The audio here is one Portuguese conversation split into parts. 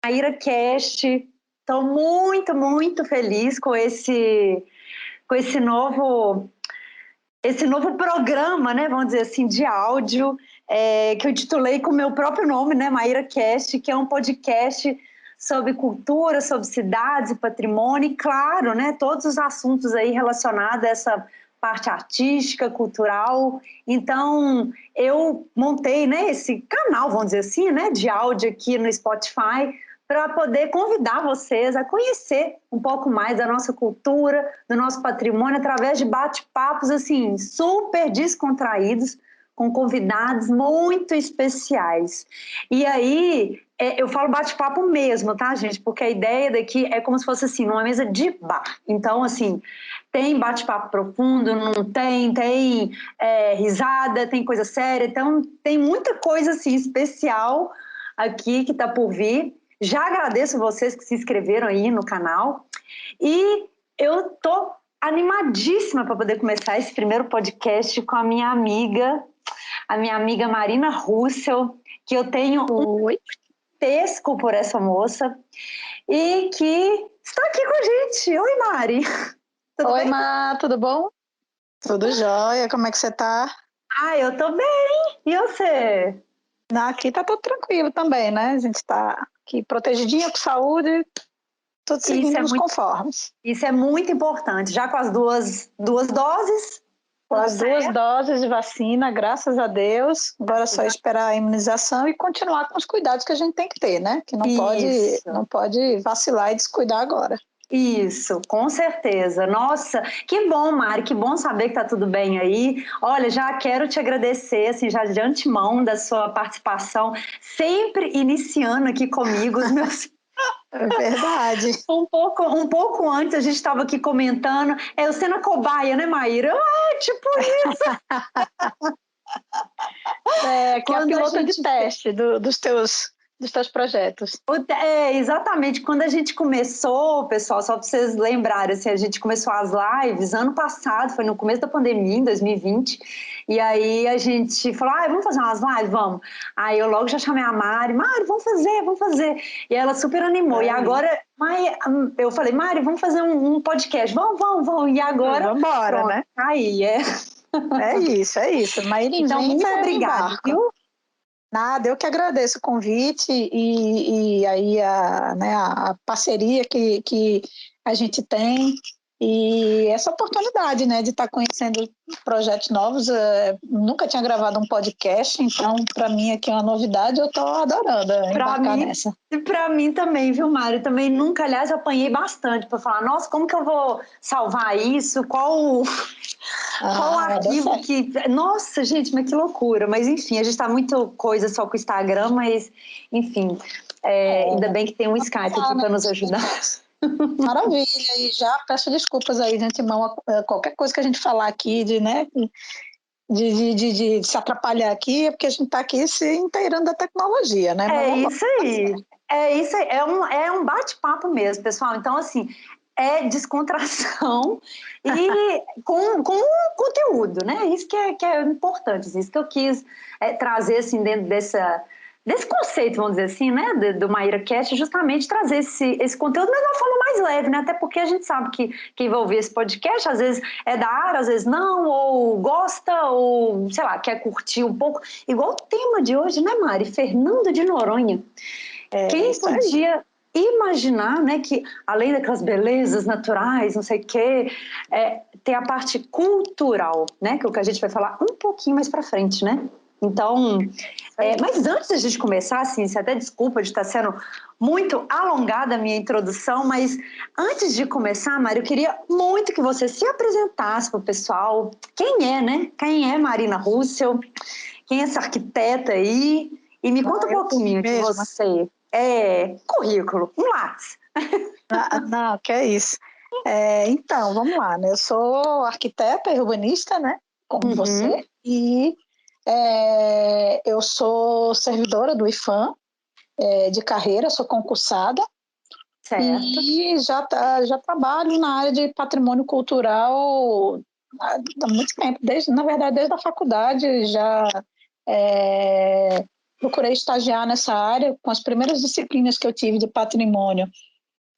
Maíra Cast. Estou muito, muito feliz com esse novo programa, né? Vamos dizer assim, de áudio, que eu intitulei com o meu próprio nome, né? Maíra Cast, que é um podcast sobre cultura, sobre cidades e patrimônio, e claro, né? Todos os assuntos aí relacionados a essa parte artística, cultural. Então, eu montei, né, esse canal, vamos dizer assim, né, de áudio aqui no Spotify, para poder convidar vocês a conhecer um pouco mais da nossa cultura, do nosso patrimônio, através de bate-papos assim, super descontraídos, com convidados muito especiais. E aí, eu falo bate-papo mesmo, tá, gente? Porque a ideia daqui é como se fosse assim, numa mesa de bar. Então, assim, tem bate-papo profundo, não tem, tem risada, tem coisa séria, então tem muita coisa assim especial aqui que está por vir. Já agradeço vocês que se inscreveram aí no canal e eu tô animadíssima para poder começar esse primeiro podcast com a minha amiga Marina Russell, que eu tenho Oi. pesco por essa moça e que está aqui com a gente. Oi, Mari. Tudo bem? Má, tudo bom? Tudo jóia, como é que você tá? Eu tô bem. E você? Aqui tá tudo tranquilo também, né? A gente tá aqui protegidinha com saúde, tudo seguindo nos conformes. Isso é muito importante. Já com as duas doses? Com as duas doses de vacina, graças a Deus. Agora é só esperar a imunização e continuar com os cuidados que a gente tem que ter, né? Que não pode vacilar e descuidar agora. Isso, com certeza. Nossa, que bom, Mari, que bom saber que tá tudo bem aí. Olha, já quero te agradecer, assim, já de antemão da sua participação, sempre iniciando aqui comigo os meus... É verdade. Um pouco antes a gente estava aqui comentando, eu sendo a cobaia, né, Maíra? Tipo isso. Que é a pilota de teste dos teus projetos. Exatamente. Quando a gente começou, pessoal, só para vocês lembrarem, assim, a gente começou as lives ano passado, foi no começo da pandemia, em 2020, e aí a gente falou, vamos fazer umas lives? Vamos. Aí eu logo já chamei a Mari, vamos fazer. E ela super animou. E agora, eu falei, Mari, vamos fazer um podcast. Vamos. E agora, vamos embora, pronto, né? Aí, É isso. Mas então, muito obrigada, viu? Nada, eu que agradeço o convite e aí a parceria que a gente tem e essa oportunidade, né, de estar conhecendo projetos novos. Nunca tinha gravado um podcast, então para mim aqui é uma novidade, eu estou adorando embarcar nessa. Para mim também, viu, Mário? Também nunca, aliás, eu apanhei bastante para falar, nossa, como que eu vou salvar isso? Qual arquivo que... Nossa, gente, mas que loucura. Mas enfim, a gente está muito coisa só com o Instagram, mas enfim, ainda bem que tem um Skype aqui para nos ajudar. Maravilha, e já peço desculpas aí de antemão a qualquer coisa que a gente falar aqui de se atrapalhar aqui, é porque a gente está aqui se inteirando da tecnologia, né? Isso aí. É um bate-papo mesmo, pessoal. Então, assim, é descontração e com conteúdo, né? Isso que é importante, isso que eu quis trazer, assim, dentro desse conceito, vamos dizer assim, né, do Maíra Cast, justamente trazer esse conteúdo, mas de uma forma mais leve, né, até porque a gente sabe que quem vai ouvir esse podcast, às vezes é da área, às vezes não, ou gosta, ou, sei lá, quer curtir um pouco, igual o tema de hoje, né, Mari? Fernando de Noronha. Quem podia imaginar, né, que além daquelas belezas naturais, não sei o quê, tem a parte cultural, né, que é o que a gente vai falar um pouquinho mais para frente, né? Então, mas antes da gente começar, assim, você até desculpa de estar sendo muito alongada a minha introdução, mas antes de começar, Mari, eu queria muito que você se apresentasse para o pessoal. Quem é, né? Quem é Marina Russell? Quem é essa arquiteta aí? E me conta um pouquinho de você. Currículo, um lápis. Não, que é isso. Então, vamos lá, né? Eu sou arquiteta e urbanista, né? Como você, e eu sou servidora do IPHAN, de carreira, sou concursada. Certo. E já trabalho na área de patrimônio cultural há muito tempo, na verdade desde a faculdade já procurei estagiar nessa área. Com as primeiras disciplinas que eu tive de patrimônio,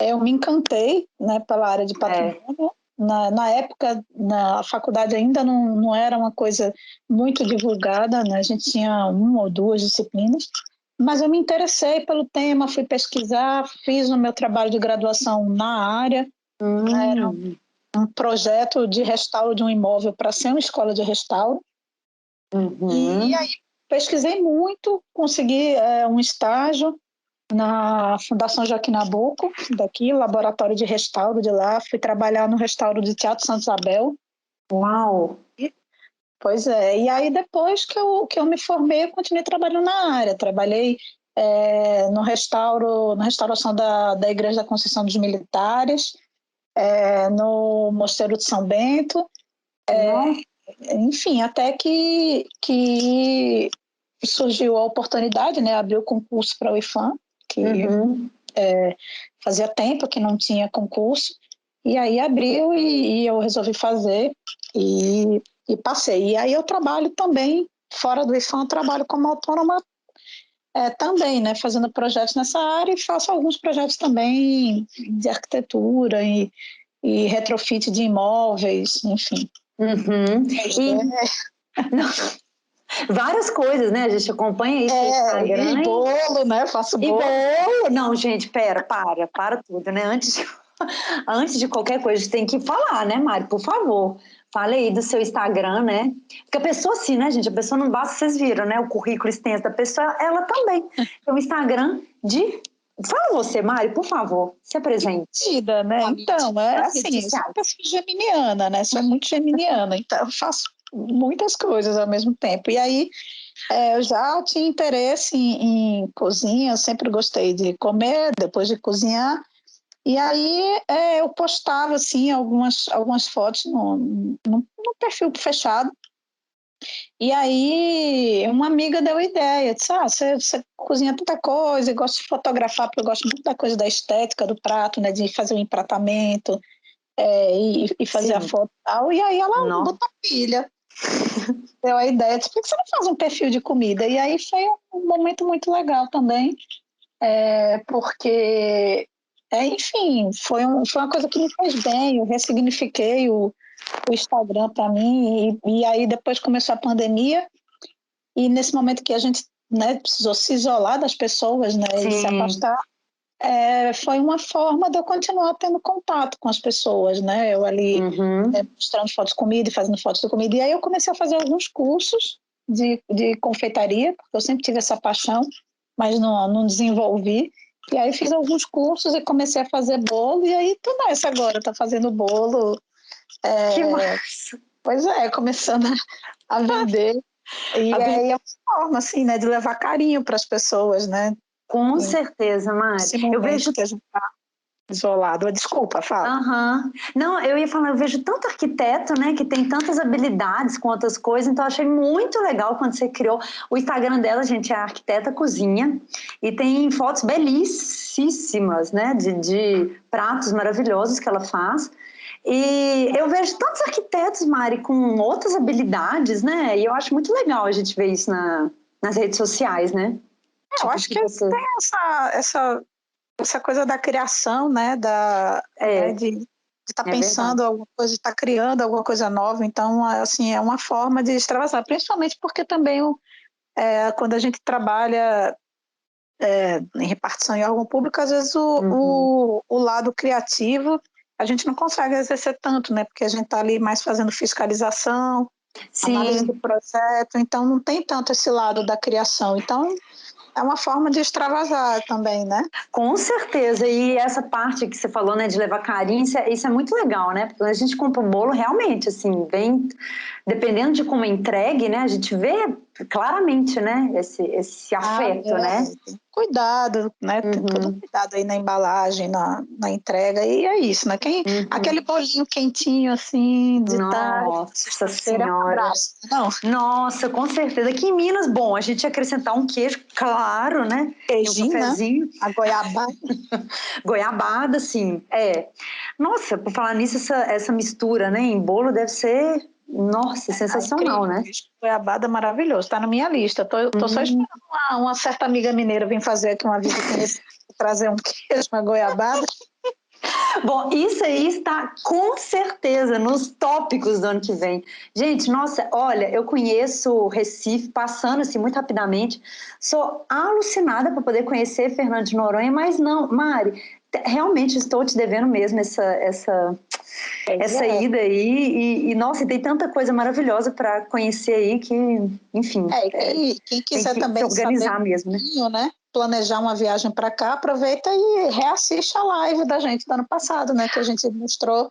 eu me encantei, né, pela área de patrimônio. Na época, na faculdade ainda não era uma coisa muito divulgada, né? A gente tinha 1 ou 2 disciplinas, mas eu me interessei pelo tema, fui pesquisar, fiz o meu trabalho de graduação na área. Era um projeto de restauro de um imóvel para ser uma escola de restauro. E aí pesquisei muito, consegui um estágio na Fundação Joaquim Nabuco, daqui, laboratório de restauro de lá. Fui trabalhar no restauro do Teatro Santa Isabel. Uau! Pois é, e aí depois que eu me formei, eu continuei trabalhando na área. Trabalhei na restauração da Igreja da Conceição dos Militares, no Mosteiro de São Bento, enfim, até que surgiu a oportunidade, né? Abriu o concurso para o IFAM, que fazia tempo que não tinha concurso, e aí abriu e eu resolvi fazer e passei. E aí eu trabalho também, fora do IFAM, eu trabalho como autônoma também, né? Fazendo projetos nessa área, e faço alguns projetos também de arquitetura e retrofit de imóveis, enfim. Várias coisas, né? A gente acompanha isso no Instagram. E bolo, né? Faço bolo. E bolo. Não, gente, para tudo, né? Antes de qualquer coisa, a gente tem que falar, né, Mari? Por favor, fale aí do seu Instagram, né? Porque a pessoa, assim, né, gente? A pessoa não basta, vocês viram, né? O currículo extenso da pessoa, ela também. É um Instagram de... Fala você, Mari, por favor, se apresente. Né? Então, assim, eu sou uma pessoa geminiana, né? Sou muito geminiana, então eu faço muitas coisas ao mesmo tempo. E aí, eu já tinha interesse em cozinha, eu sempre gostei de comer, depois de cozinhar. E aí eu postava assim, algumas fotos no perfil fechado. E aí uma amiga deu ideia, disse, você cozinha tanta coisa, e gosta de fotografar, porque eu gosto muito da coisa da estética do prato, né, de fazer o empratamento e fazer a foto e tal. E aí ela botou pilha, deu a ideia, disse, por que você não faz um perfil de comida? E aí foi um momento muito legal também, porque, enfim, foi uma coisa que me fez bem, eu ressignifiquei o Instagram para mim, e aí depois começou a pandemia, e nesse momento que a gente, né, precisou se isolar das pessoas, né, e se afastar, foi uma forma de eu continuar tendo contato com as pessoas, né, eu ali mostrando fotos de comida e fazendo fotos de comida, e aí eu comecei a fazer alguns cursos de confeitaria, porque eu sempre tive essa paixão, mas não desenvolvi. E aí fiz alguns cursos e comecei a fazer bolo, e aí tô nessa agora, tô fazendo bolo. Que massa! Pois começando a vender. E aí é uma forma, assim, né, de levar carinho para as pessoas, né? Com certeza, Mari. Eu vejo que a gente está isolado. Desculpa, fala. Não, eu ia falar, eu vejo tanto arquiteto, né, que tem tantas habilidades com outras coisas, então eu achei muito legal quando você criou o Instagram dela, gente, é a Arquiteta Cozinha, e tem fotos belíssimas, né, de pratos maravilhosos que ela faz. E eu vejo tantos arquitetos, Mari, com outras habilidades, né, e eu acho muito legal a gente ver isso nas redes sociais, né? Eu acho que tem essa coisa da criação, né, de estar pensando alguma coisa, de estar criando alguma coisa nova. Então, assim, é uma forma de extravasar, principalmente porque também quando a gente trabalha em repartição em órgão público, às vezes o lado criativo a gente não consegue exercer tanto, né, porque a gente está ali mais fazendo fiscalização, análise do projeto, então não tem tanto esse lado da criação. Então, é uma forma de extravasar também, né? Com certeza, e essa parte que você falou, né, de levar carinho, isso é muito legal, né? Porque quando a gente compra um bolo, realmente, assim, bem, dependendo de como é entregue, né, a gente vê claramente, né, esse afeto, né? Cuidado, né? Tem todo cuidado aí na embalagem, na entrega, e é isso, né? Aquele bolinho quentinho, assim, de tarde. Nossa Senhora! Abraço, não? Nossa, com certeza. Aqui em Minas, bom, a gente ia acrescentar um queijo, claro, né? Queijinho, um cafezinho. Né? A goiabada. Goiabada, sim. Nossa, por falar nisso, essa mistura, né, em bolo deve ser Nossa, sensacional, né? Goiabada maravilhoso, está na minha lista. Tô só esperando uma certa amiga mineira vir fazer aqui uma visita nesse, trazer um queijo, uma goiabada. Bom, isso aí está com certeza nos tópicos do ano que vem. Gente, nossa, olha, eu conheço Recife, passando assim muito rapidamente, sou alucinada para poder conhecer Fernando de Noronha, mas não, Mari, realmente estou te devendo mesmo essa ida aí, nossa, tem tanta coisa maravilhosa para conhecer aí que, enfim, Quem quiser tem que também se organizar saber mesmo, né? Planejar uma viagem para cá, aproveita e reassiste a live da gente do ano passado, né? Que a gente mostrou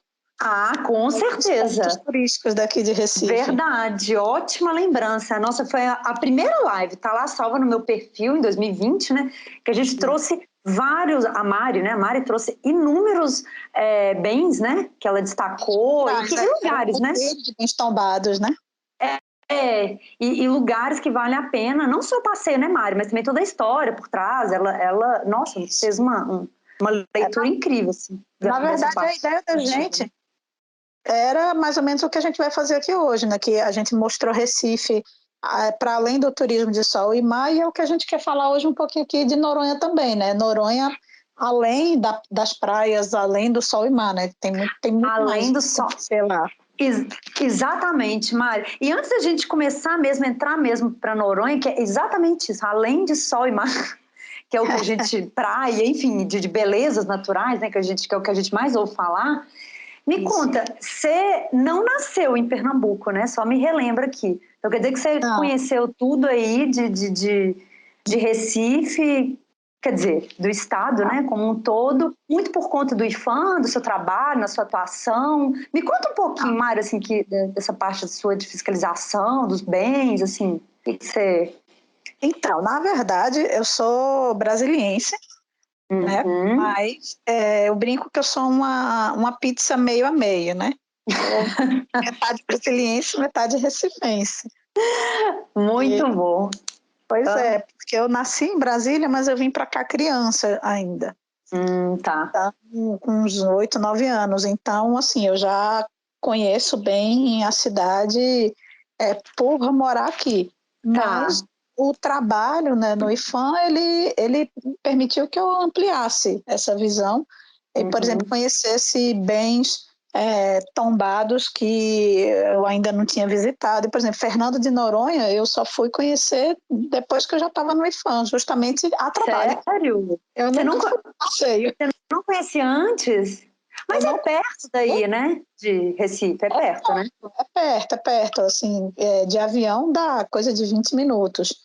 com os certeza. pontos turísticos daqui de Recife. Verdade, ótima lembrança. Nossa, foi a primeira live, tá lá salva no meu perfil em 2020, né? Que a gente trouxe vários, a Mari, né? A Mari trouxe inúmeros bens, né? Que ela destacou, e lugares, né? De bens tombados, né? E lugares que valem a pena, não só o passeio, né, Mari, mas também toda a história por trás. Ela nossa, fez uma leitura incrível, assim. Na verdade, a ideia da gente era mais ou menos o que a gente vai fazer aqui hoje, né? Que a gente mostrou Recife para além do turismo de sol e mar, e é o que a gente quer falar hoje um pouquinho aqui de Noronha também, né? Noronha, além das praias, além do sol e mar, né? Tem muito além mais do sol, sei lá. Exatamente, Mari. E antes da gente começar mesmo, entrar mesmo para Noronha, que é exatamente isso, além de sol e mar, que é o que a gente, praia, enfim, de belezas naturais, né, que é o que a gente mais ouve falar. Me conta, você não nasceu em Pernambuco, né? Só me relembra aqui. Então quer dizer que você conheceu tudo aí de Recife, quer dizer, do estado, né, como um todo, muito por conta do IFAM, do seu trabalho, na sua atuação. Me conta um pouquinho, Mari, assim, dessa parte sua de fiscalização, dos bens, assim, o que você... Então, na verdade, eu sou brasiliense, né? Mas eu brinco que eu sou uma pizza meio a meio, né? Metade brasiliense, metade recifense. Muito bom. Pois é, porque eu nasci em Brasília, mas eu vim para cá criança ainda. Tá. Com uns 8, 9 anos. Então, assim, eu já conheço bem a cidade por morar aqui. Mas o trabalho, né, no IFAM, ele permitiu que eu ampliasse essa visão e, por exemplo, conhecesse bens tombados que eu ainda não tinha visitado. Por exemplo, Fernando de Noronha, eu só fui conhecer depois que eu já estava no IFAM, justamente a trabalho. Sério? Eu nunca fui passeio. Você não conhecia antes? Mas é perto daí, né? De Recife, é perto, né? É perto, assim, de avião dá coisa de 20 minutos.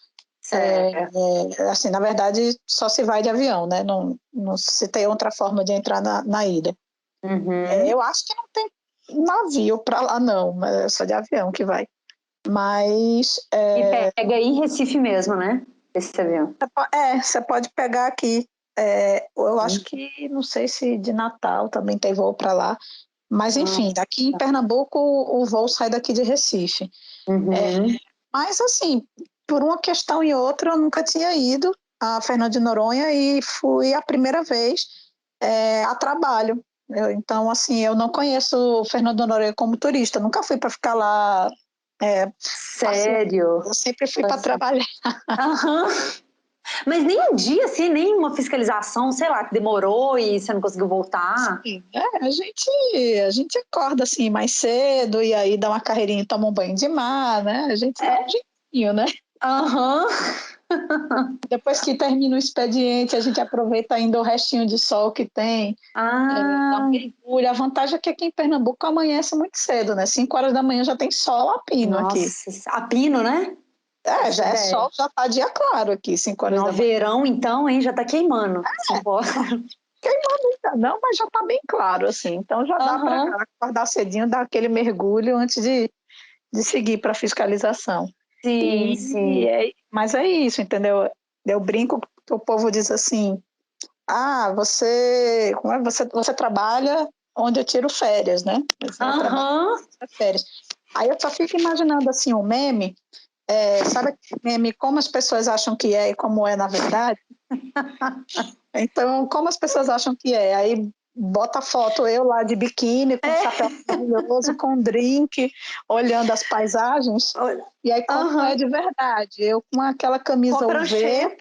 Assim, na verdade, só se vai de avião, né? Não se tem outra forma de entrar na ilha. Eu acho que não tem navio para lá, não, mas é só de avião que vai. Mas... E pega aí em Recife mesmo, né? Esse avião. Você pode pegar aqui. Eu acho que, não sei se de Natal também tem voo para lá. Mas, enfim, daqui em Pernambuco o voo sai daqui de Recife. Mas, assim, por uma questão e outra, eu nunca tinha ido a Fernando de Noronha e fui a primeira vez a trabalho. Então, assim, eu não conheço Fernando de Noronha como turista, nunca fui para ficar lá. Sério? Eu sempre fui para trabalhar. Mas nem um dia, assim, nem uma fiscalização, sei lá, que demorou e você não conseguiu voltar? Sim, a gente acorda assim mais cedo e aí dá uma carreirinha e toma um banho de mar, né? A gente dá um jeitinho, né? Depois que termina o expediente, a gente aproveita ainda o restinho de sol que tem. Dá um mergulho. A vantagem é que aqui em Pernambuco amanhece muito cedo, né? 5 horas da manhã já tem sol a pino aqui. Nossa, a pino, né? Já é sol, já tá dia claro aqui, 5 horas da manhã. No verão, então, hein? Já tá queimando. Queimando ainda não, mas já tá bem claro, assim. Então já dá para acordar cedinho, dar aquele mergulho antes de seguir para fiscalização. Sim. Mas é isso, entendeu? Eu brinco que o povo diz assim: você trabalha onde eu tiro férias, né? Férias. Aí eu só fico imaginando assim, um meme, sabe aquele meme como as pessoas acham que é e como é na verdade? Então, como as pessoas acham que é? Aí bota a foto eu lá de biquíni, com chapéu maravilhoso, com drink, olhando as paisagens. E aí, quando é de verdade, eu com aquela camisa com a UV,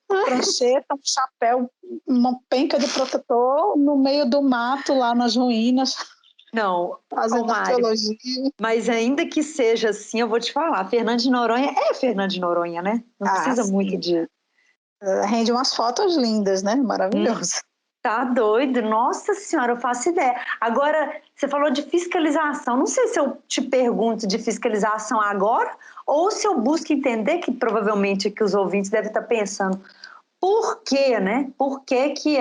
prancheta, um chapéu, uma penca de protetor, no meio do mato, lá nas ruínas, Não, fazendo arqueologia. Mas ainda que seja assim, eu vou te falar, Fernando de Noronha é Fernando de Noronha, né? Não precisa muito de... Rende umas fotos lindas, né? Maravilhoso. Tá doido, nossa senhora, eu faço ideia. Agora, você falou de fiscalização, não sei se eu te pergunto de fiscalização agora ou se eu busco entender, que provavelmente que os ouvintes devem estar pensando, por quê, né? Por que que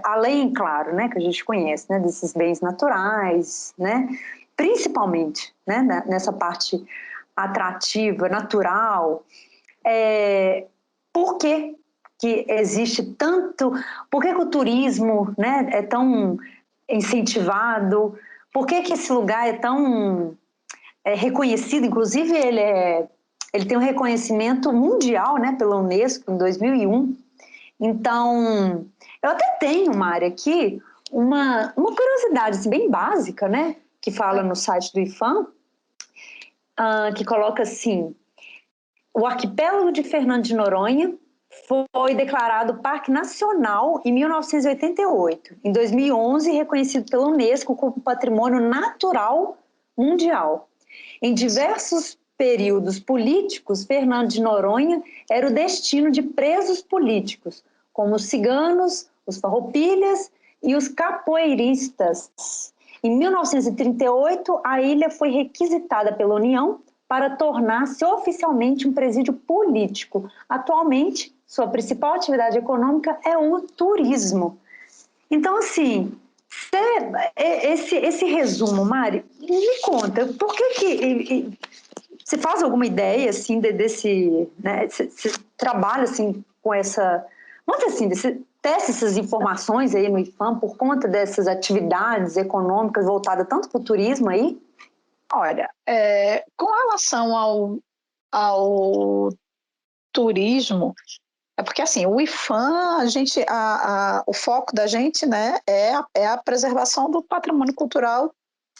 além, claro, né, que a gente conhece, né, desses bens naturais, né, principalmente, né, nessa parte atrativa, natural, por que que existe tanto, por que que o turismo, né, é tão incentivado, por que que esse lugar é tão reconhecido, inclusive ele tem um reconhecimento mundial, né, pela Unesco em 2001. Então, eu até tenho, Mari, aqui uma curiosidade assim, bem básica, né, que fala no site do IPHAN, que coloca assim: o arquipélago de Fernando de Noronha foi declarado Parque Nacional em 1988. Em 2011, reconhecido pela Unesco como Patrimônio Natural Mundial. Em diversos períodos políticos, Fernando de Noronha era o destino de presos políticos, como os ciganos, os farroupilhas e os capoeiristas. Em 1938, a ilha foi requisitada pela União para tornar-se oficialmente um presídio político. Atualmente, sua principal atividade econômica é o turismo. Então, assim, esse resumo, Mari, me conta, por que você faz alguma ideia, assim, desse, né, você trabalha, assim, com essa, vamos dizer assim, você testa essas informações aí no IPHAN por conta dessas atividades econômicas voltadas tanto para o turismo aí? Olha, com relação ao turismo, é porque assim, o IPHAN, o foco da gente, né, é a preservação do patrimônio cultural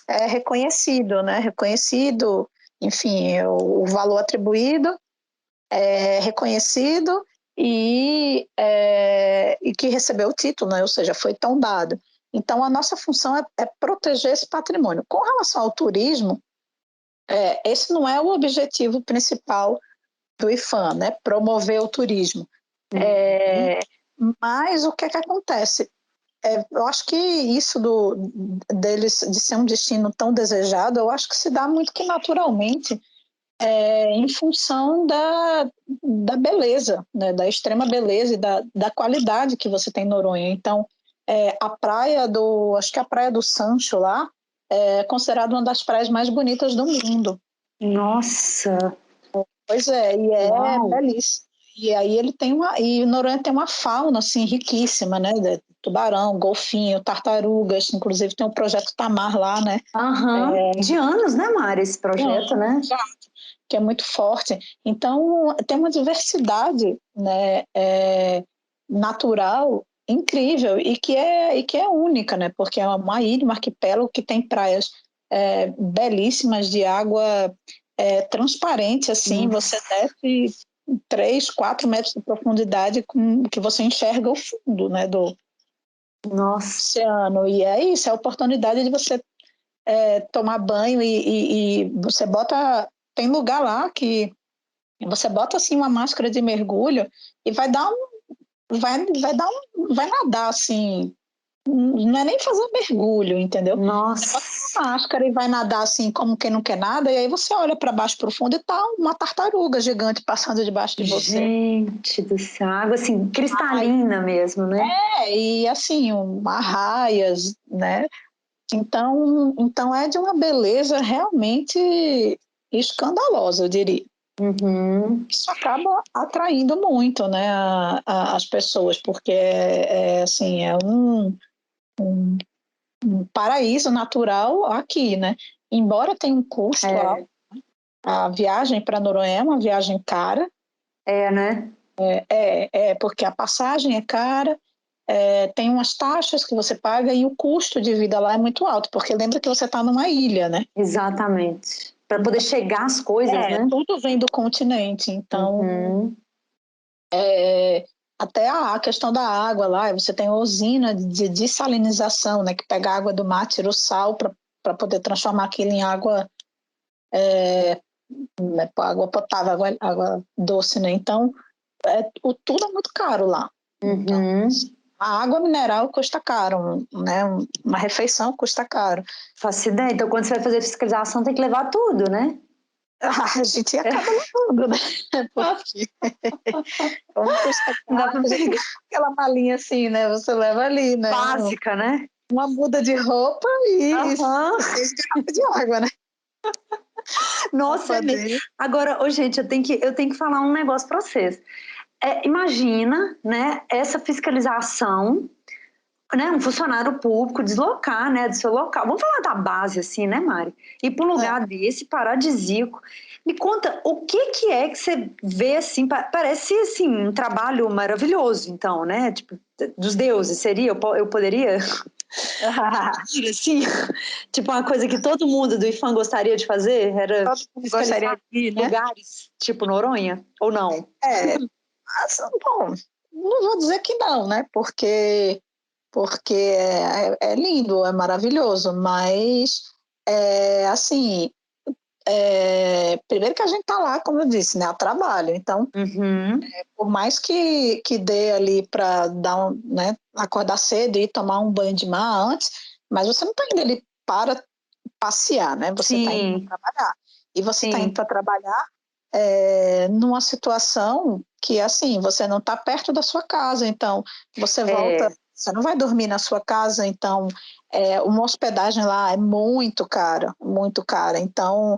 reconhecido, né, reconhecido, enfim, o valor atribuído é reconhecido e que recebeu o título, né, ou seja, foi tombado. Então, a nossa função é proteger esse patrimônio. Com relação ao turismo, esse não é o objetivo principal do IPHAN, né? Promover o turismo. Mas o que é que acontece? Eu acho que isso deles de ser um destino tão desejado, eu acho que se dá muito que naturalmente em função da beleza, né? Da extrema beleza e da qualidade que você tem em Noronha. Então, acho que a Praia do Sancho lá é considerada uma das praias mais bonitas do mundo. Nossa! Pois é, e Uau. belíssimo. E aí e Noronha tem uma fauna assim riquíssima, né? Tubarão, golfinho, tartarugas, inclusive tem o projeto Tamar lá, né? De anos, né, Mari, esse projeto, né? Exato, que é muito forte. Então, tem uma diversidade, né, natural incrível e que é única, né? Porque é uma ilha, um arquipélago que tem praias belíssimas de água transparente, assim, você desce 3, 4 metros de profundidade que você enxerga o fundo, né, do oceano. E é isso, é a oportunidade de você tomar banho e você bota... Tem lugar lá que você bota assim uma máscara de mergulho e vai nadar assim, não é nem fazer mergulho, entendeu? Nossa. Você bota uma máscara e vai nadar assim como quem não quer nada, e aí você olha para baixo profundo e tá uma tartaruga gigante passando debaixo de você. Gente do céu, água assim, cristalina mesmo, né? E assim, arraias, né? Então é de uma beleza realmente escandalosa, eu diria. Isso acaba atraindo muito, né, as pessoas, porque assim, é um paraíso natural aqui, né? Embora tenha um custo alto, a viagem para Noronha é uma viagem cara. Né? Porque a passagem é cara tem umas taxas que você paga e o custo de vida lá é muito alto, porque lembra que você está numa ilha, né? Exatamente. Para poder chegar às coisas, né? Tudo vem do continente, então Uhum. até a questão da água lá, você tem usina de dessalinização, né, que pega a água do mar, tira o sal para poder transformar aquilo em água, água potável, água doce, né? Então, tudo é muito caro lá. Então, Uhum. a água mineral custa caro, né? Uma refeição custa caro. Faço ideia. Então, quando você vai fazer fiscalização, tem que levar tudo, né? A gente acaba levando, né? Porque como custa Não dá caro, para a gente pegar. leva aquela malinha assim, né? Você leva ali, né? Básica, né? Uma muda de roupa e Aham. 6 garrafas de água, né? Nossa, é mesmo. Poder. Agora, gente, eu tenho que falar um negócio para vocês. Imagina, né, essa fiscalização, né, um funcionário público deslocar, né, do seu local. Vamos falar da base assim, né, Mari? Ir para um lugar desse paradisíaco. Me conta, o que é que você vê assim? Parece assim um trabalho maravilhoso, então, né? Tipo, dos deuses seria? Eu poderia? Assim, tipo uma coisa que todo mundo do IFAM gostaria de fazer? Era Todo mundo fiscalizar gostaria de ir, né? lugares, tipo Noronha? Ou não? Mas, bom, não vou dizer que não, né? Porque é lindo, é maravilhoso, mas assim, primeiro que a gente está lá, como eu disse, né, a trabalho. Então, Uhum. por mais que dê ali para dar né, acordar cedo e tomar um banho de mar antes, mas você não está indo ali para passear, né? Você está indo Sim, para trabalhar. E você está indo sim. para trabalhar numa situação que, assim, você não está perto da sua casa, então você volta, É, você não vai dormir na sua casa, então uma hospedagem lá é muito cara, muito cara. Então,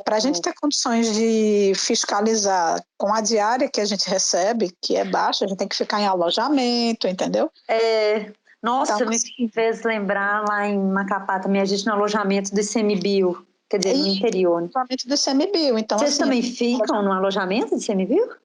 para a gente ter condições de fiscalizar com a diária que a gente recebe, que é baixa, a gente tem que ficar em alojamento, entendeu? nossa, Então, me assim, fez lembrar lá em Macapá também, a gente no alojamento do ICMBio, quer dizer, no e interior, né? alojamento do ICMBio, então, Vocês assim, também ficam no alojamento do ICMBio?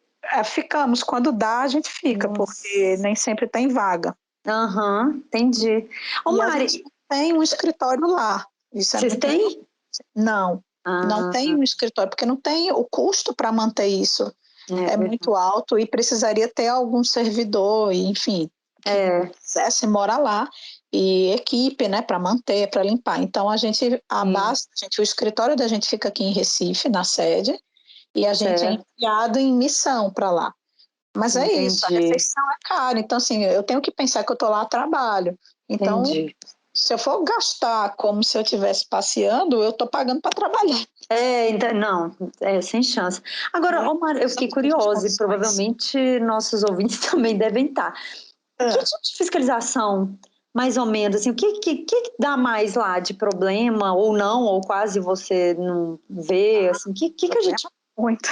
ficamos, quando dá a gente fica, porque Nossa. nem sempre tem vaga. Aham, entendi. Ô, E a gente Mari, não tem um escritório lá. Isso é vocês muito têm? importante. Não, não tem Ah, um escritório, porque não tem o custo para manter isso. é É verdade. muito alto e precisaria ter algum servidor, enfim, que quisesse morar lá e equipe, né, para manter, para limpar. Então a Sim, base, o escritório da gente fica aqui em Recife, na sede, e a gente é certo, enviado em missão para lá. Mas é isso, a entendi, refeição é cara. Então, assim, eu tenho que pensar que eu estou lá a trabalho. Então, entendi. se eu for gastar como se eu estivesse passeando, eu estou pagando para trabalhar. Então, não, sem chance. Agora, Né? ô, Mari, eu fiquei São todas as curiosa e condições. provavelmente nossos ouvintes também devem estar. Que É, tipo de fiscalização, mais ou menos, assim, o que dá mais lá de problema, ou não, ou quase você não vê, assim, que a problema gente... muito.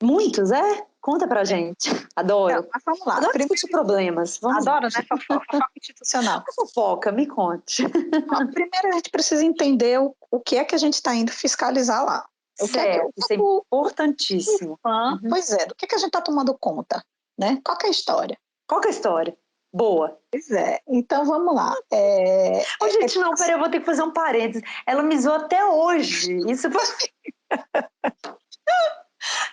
Muitos, é? Conta pra É. gente. Não, Adoro. mas vamos lá. Adoro Primeiro, discutir problemas. Vamos lá. adoro, né? Fofoca, fofoca institucional. A fofoca, me conte. Ó, primeiro, a gente precisa entender o que é que a gente está indo fiscalizar lá. O que é que Certo, isso é importantíssimo. Uhum. pois é, do que a gente está tomando conta? Né? Qual que é a história? Qual que é a história? Boa. Pois é, então vamos lá. Ô, gente, não, peraí, eu vou ter que fazer um parênteses. Ela me zoou até hoje. Isso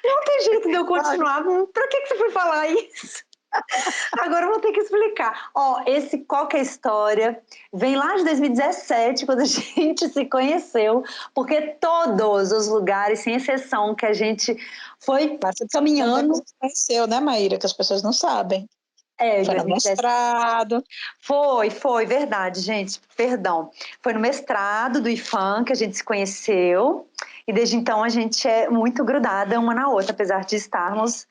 não tem jeito de eu continuar. Pra que você foi falar isso? Agora eu vou ter que explicar. Ó, esse Qual que é a História vem lá de 2017, quando a gente se conheceu, porque todos os lugares, sem exceção, que a gente foi Mas você precisa dizer onde é que a caminhando. gente conheceu, né, Maíra? Que as pessoas não sabem. Em Foi no 2017. mestrado. Foi, verdade, gente, perdão. Foi no mestrado do IFAM que a gente se conheceu, e desde então a gente é muito grudada uma na outra, apesar de estarmos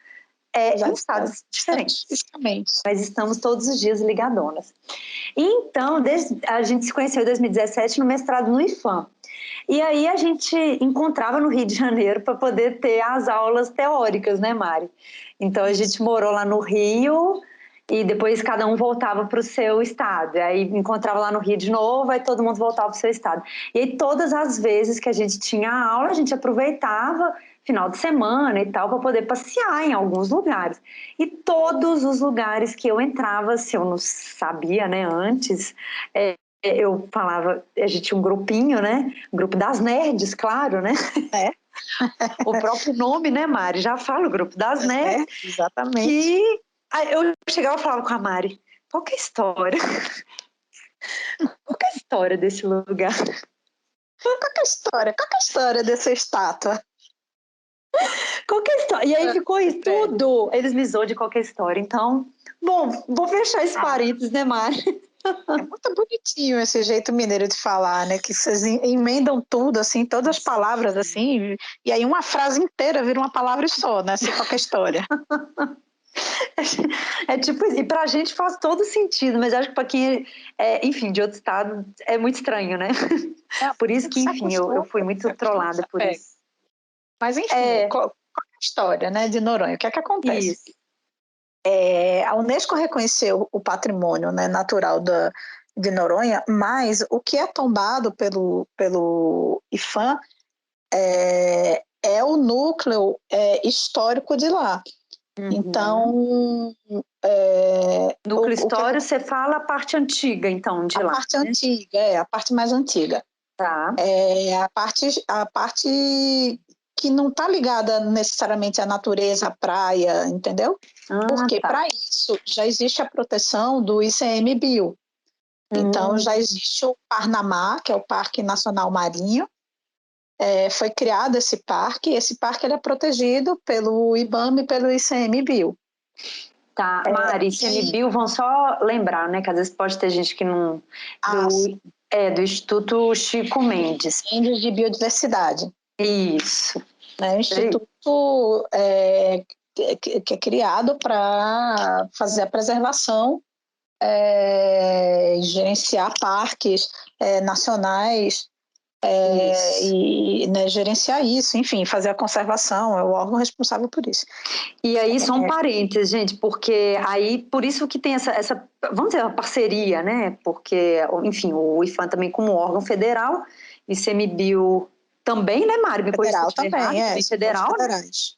Já em estados distante diferentes. fisicamente. Mas estamos todos os dias ligadonas. E então, a gente se conheceu em 2017 no mestrado no IFAM. E aí a gente encontrava no Rio de Janeiro para poder ter as aulas teóricas, né, Mari? Então a gente morou lá no Rio e depois cada um voltava para o seu estado. E aí encontrava lá no Rio de novo, aí todo mundo voltava para o seu estado. E aí todas as vezes que a gente tinha aula, a gente aproveitava, final de semana e tal, para poder passear em alguns lugares. E todos os lugares que eu entrava, se eu não sabia, né, antes, eu falava, a gente tinha um grupinho, né, um grupo das nerds, claro, né? É. O próprio nome, né, Mari? Já fala, o grupo das nerds. Exatamente. Que aí eu chegava e falava com a Mari, qual que é a história? Qual que é a história desse lugar? Qual que é a história? Qual que é a história dessa estátua? Qualquer história. E aí ficou isso tudo. Eles me zoam de qualquer história. Então, bom, vou fechar esse parênteses, né, Mari? É muito bonitinho esse jeito mineiro de falar, né? Que vocês emendam tudo, assim, todas as palavras, assim, e aí uma frase inteira vira uma palavra só, né? Assim, qualquer história. É tipo isso. E pra gente faz todo sentido, mas acho que pra quem enfim, de outro estado, é muito estranho, né? Por isso que, enfim, eu fui muito trollada por isso. Mas, enfim, qual é a história, né, de Noronha? O que é que acontece? Isso. A Unesco reconheceu o patrimônio, né, natural de Noronha, mas o que é tombado pelo IPHAN é o núcleo histórico de lá. Uhum. Então, núcleo histórico, você fala a parte antiga, então, de lá. A parte antiga, a parte mais antiga. Tá. A parte que não está ligada necessariamente à natureza, à praia, entendeu? Porque para isso já existe a proteção do ICMBio. Então já existe o Parnamá, que é o Parque Nacional Marinho. Foi criado esse parque ele é protegido pelo IBAMA e pelo ICMBio. Tá, Mari, ICMBio, vão só lembrar, né, que às vezes pode ter gente que não... do Instituto Chico Mendes. Índios de Biodiversidade. Isso. Né? Instituto que é criado para fazer a preservação, gerenciar parques nacionais e gerenciar isso, enfim, fazer a conservação, é o órgão responsável por isso. E aí só um parênteses, gente, porque aí, por isso que tem essa vamos dizer, uma parceria, né, porque, enfim, o IPHAN também como órgão federal, ICMBio também, né, Mário? Federal também, federal,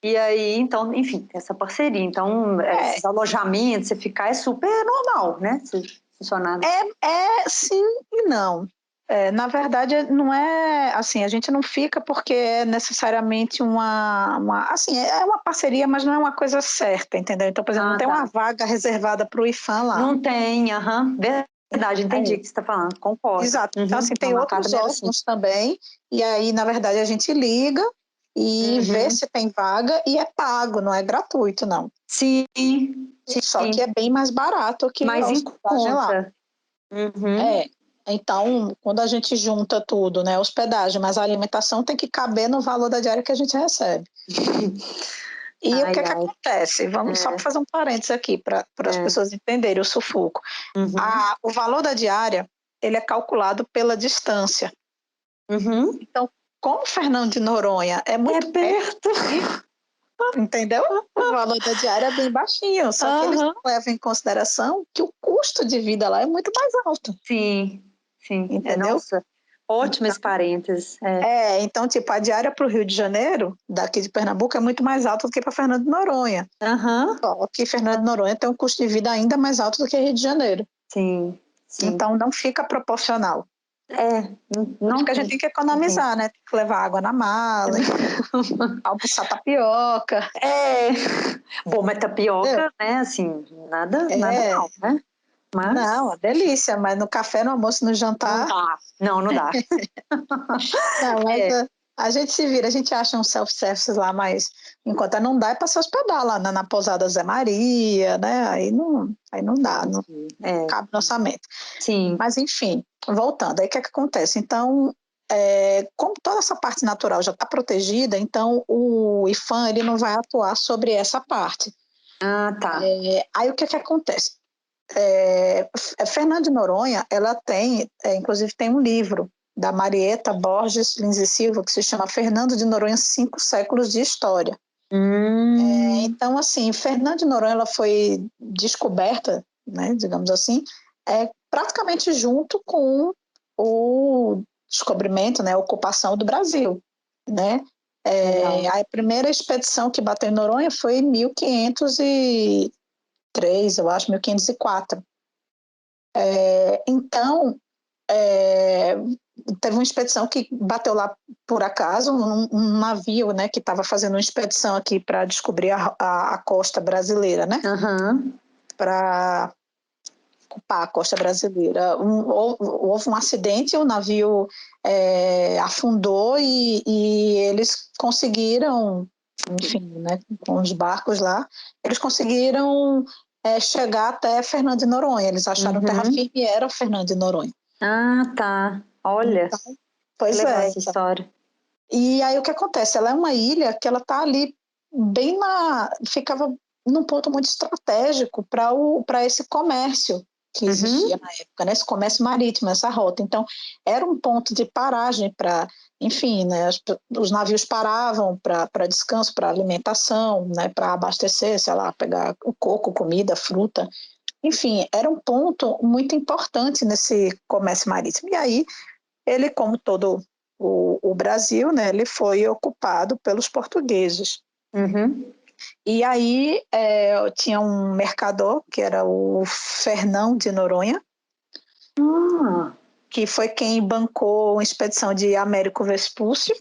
e aí, então, enfim, tem essa parceria, então, esses alojamentos, você ficar é super normal, né, funcionar. Sim e não. Na verdade, não é assim, a gente não fica porque é necessariamente assim, é uma parceria, mas não é uma coisa certa, entendeu? Então, por exemplo, não tem uma vaga reservada para o IPHAN lá. Não tem, verdade, entendi o que você está falando, concordo. Exato. Então, assim, tem outros órgãos também, e aí, na verdade, a gente liga e vê se tem vaga e é pago, não é gratuito, não. Sim. Só que é bem mais barato que mais a em hospedagem lá. Então, quando a gente junta tudo, né, hospedagem, mas a alimentação tem que caber no valor da diária que a gente recebe. E o que acontece? Vamos só fazer um parênteses aqui para as pessoas entenderem o sufoco. O valor da diária, ele é calculado pela distância. Então, como Fernando de Noronha é muito perto, entendeu? O valor da diária é bem baixinho, só que eles levam em consideração que o custo de vida lá é muito mais alto. Sim. Entendeu? Nossa, ótimo esse parênteses. Então, tipo, a diária para o Rio de Janeiro, daqui de Pernambuco, é muito mais alta do que para Fernando de Noronha. Só que Fernando de Noronha tem um custo de vida ainda mais alto do que Rio de Janeiro. Sim. Então, não fica proporcional. Não que a gente tem que economizar, né? Tem que levar água na mala, almoçar tapioca. Bom, mas tapioca, né? Assim, nada mal, né? Mas... Não, uma delícia, mas no café, no almoço, no jantar... Não dá. Não, mas a gente se vira, a gente acha um self-service lá, mas enquanto não dá, é para se hospedar lá na pousada Zé Maria, né? Aí não dá, não cabe no orçamento. Sim. Mas, enfim, voltando, aí o que acontece? Então, como toda essa parte natural já está protegida, então o IPHAN ele não vai atuar sobre essa parte. Aí o que acontece? Fernando de Noronha, ela tem, inclusive tem um livro da Marieta Borges Lins e Silva, que se chama Fernando de Noronha, 5 séculos de história. Então, assim, Fernando de Noronha ela foi descoberta, né, digamos assim, praticamente junto com o descobrimento, né, a ocupação do Brasil, né? A primeira expedição que bateu em Noronha foi em 1503, eu acho, 1504. Então, teve uma expedição que bateu lá por acaso, um navio, né, que estava fazendo uma expedição aqui para descobrir a costa brasileira, né? Para ocupar a costa brasileira. Houve um acidente, o navio afundou e eles conseguiram, enfim, né, com os barcos lá, eles conseguiram chegar até Fernando de Noronha. Eles acharam terra firme e era Fernando de Noronha. Ah, tá. Olha, então, pois que legal é. essa história. E aí o que acontece? Ela é uma ilha que ela está ali ficava num ponto muito estratégico para esse comércio que existia na época, né? Esse comércio marítimo, essa rota. Então, era um ponto de paragem para, enfim, né? Os navios paravam para descanso, para alimentação, né? Para abastecer, sei lá, pegar o coco, comida, fruta. Enfim, era um ponto muito importante nesse comércio marítimo. E aí, ele, como todo o Brasil, né? Ele foi ocupado pelos portugueses. E aí tinha um mercador, que era o Fernão de Noronha, que foi quem bancou a expedição de Américo Vespúcio.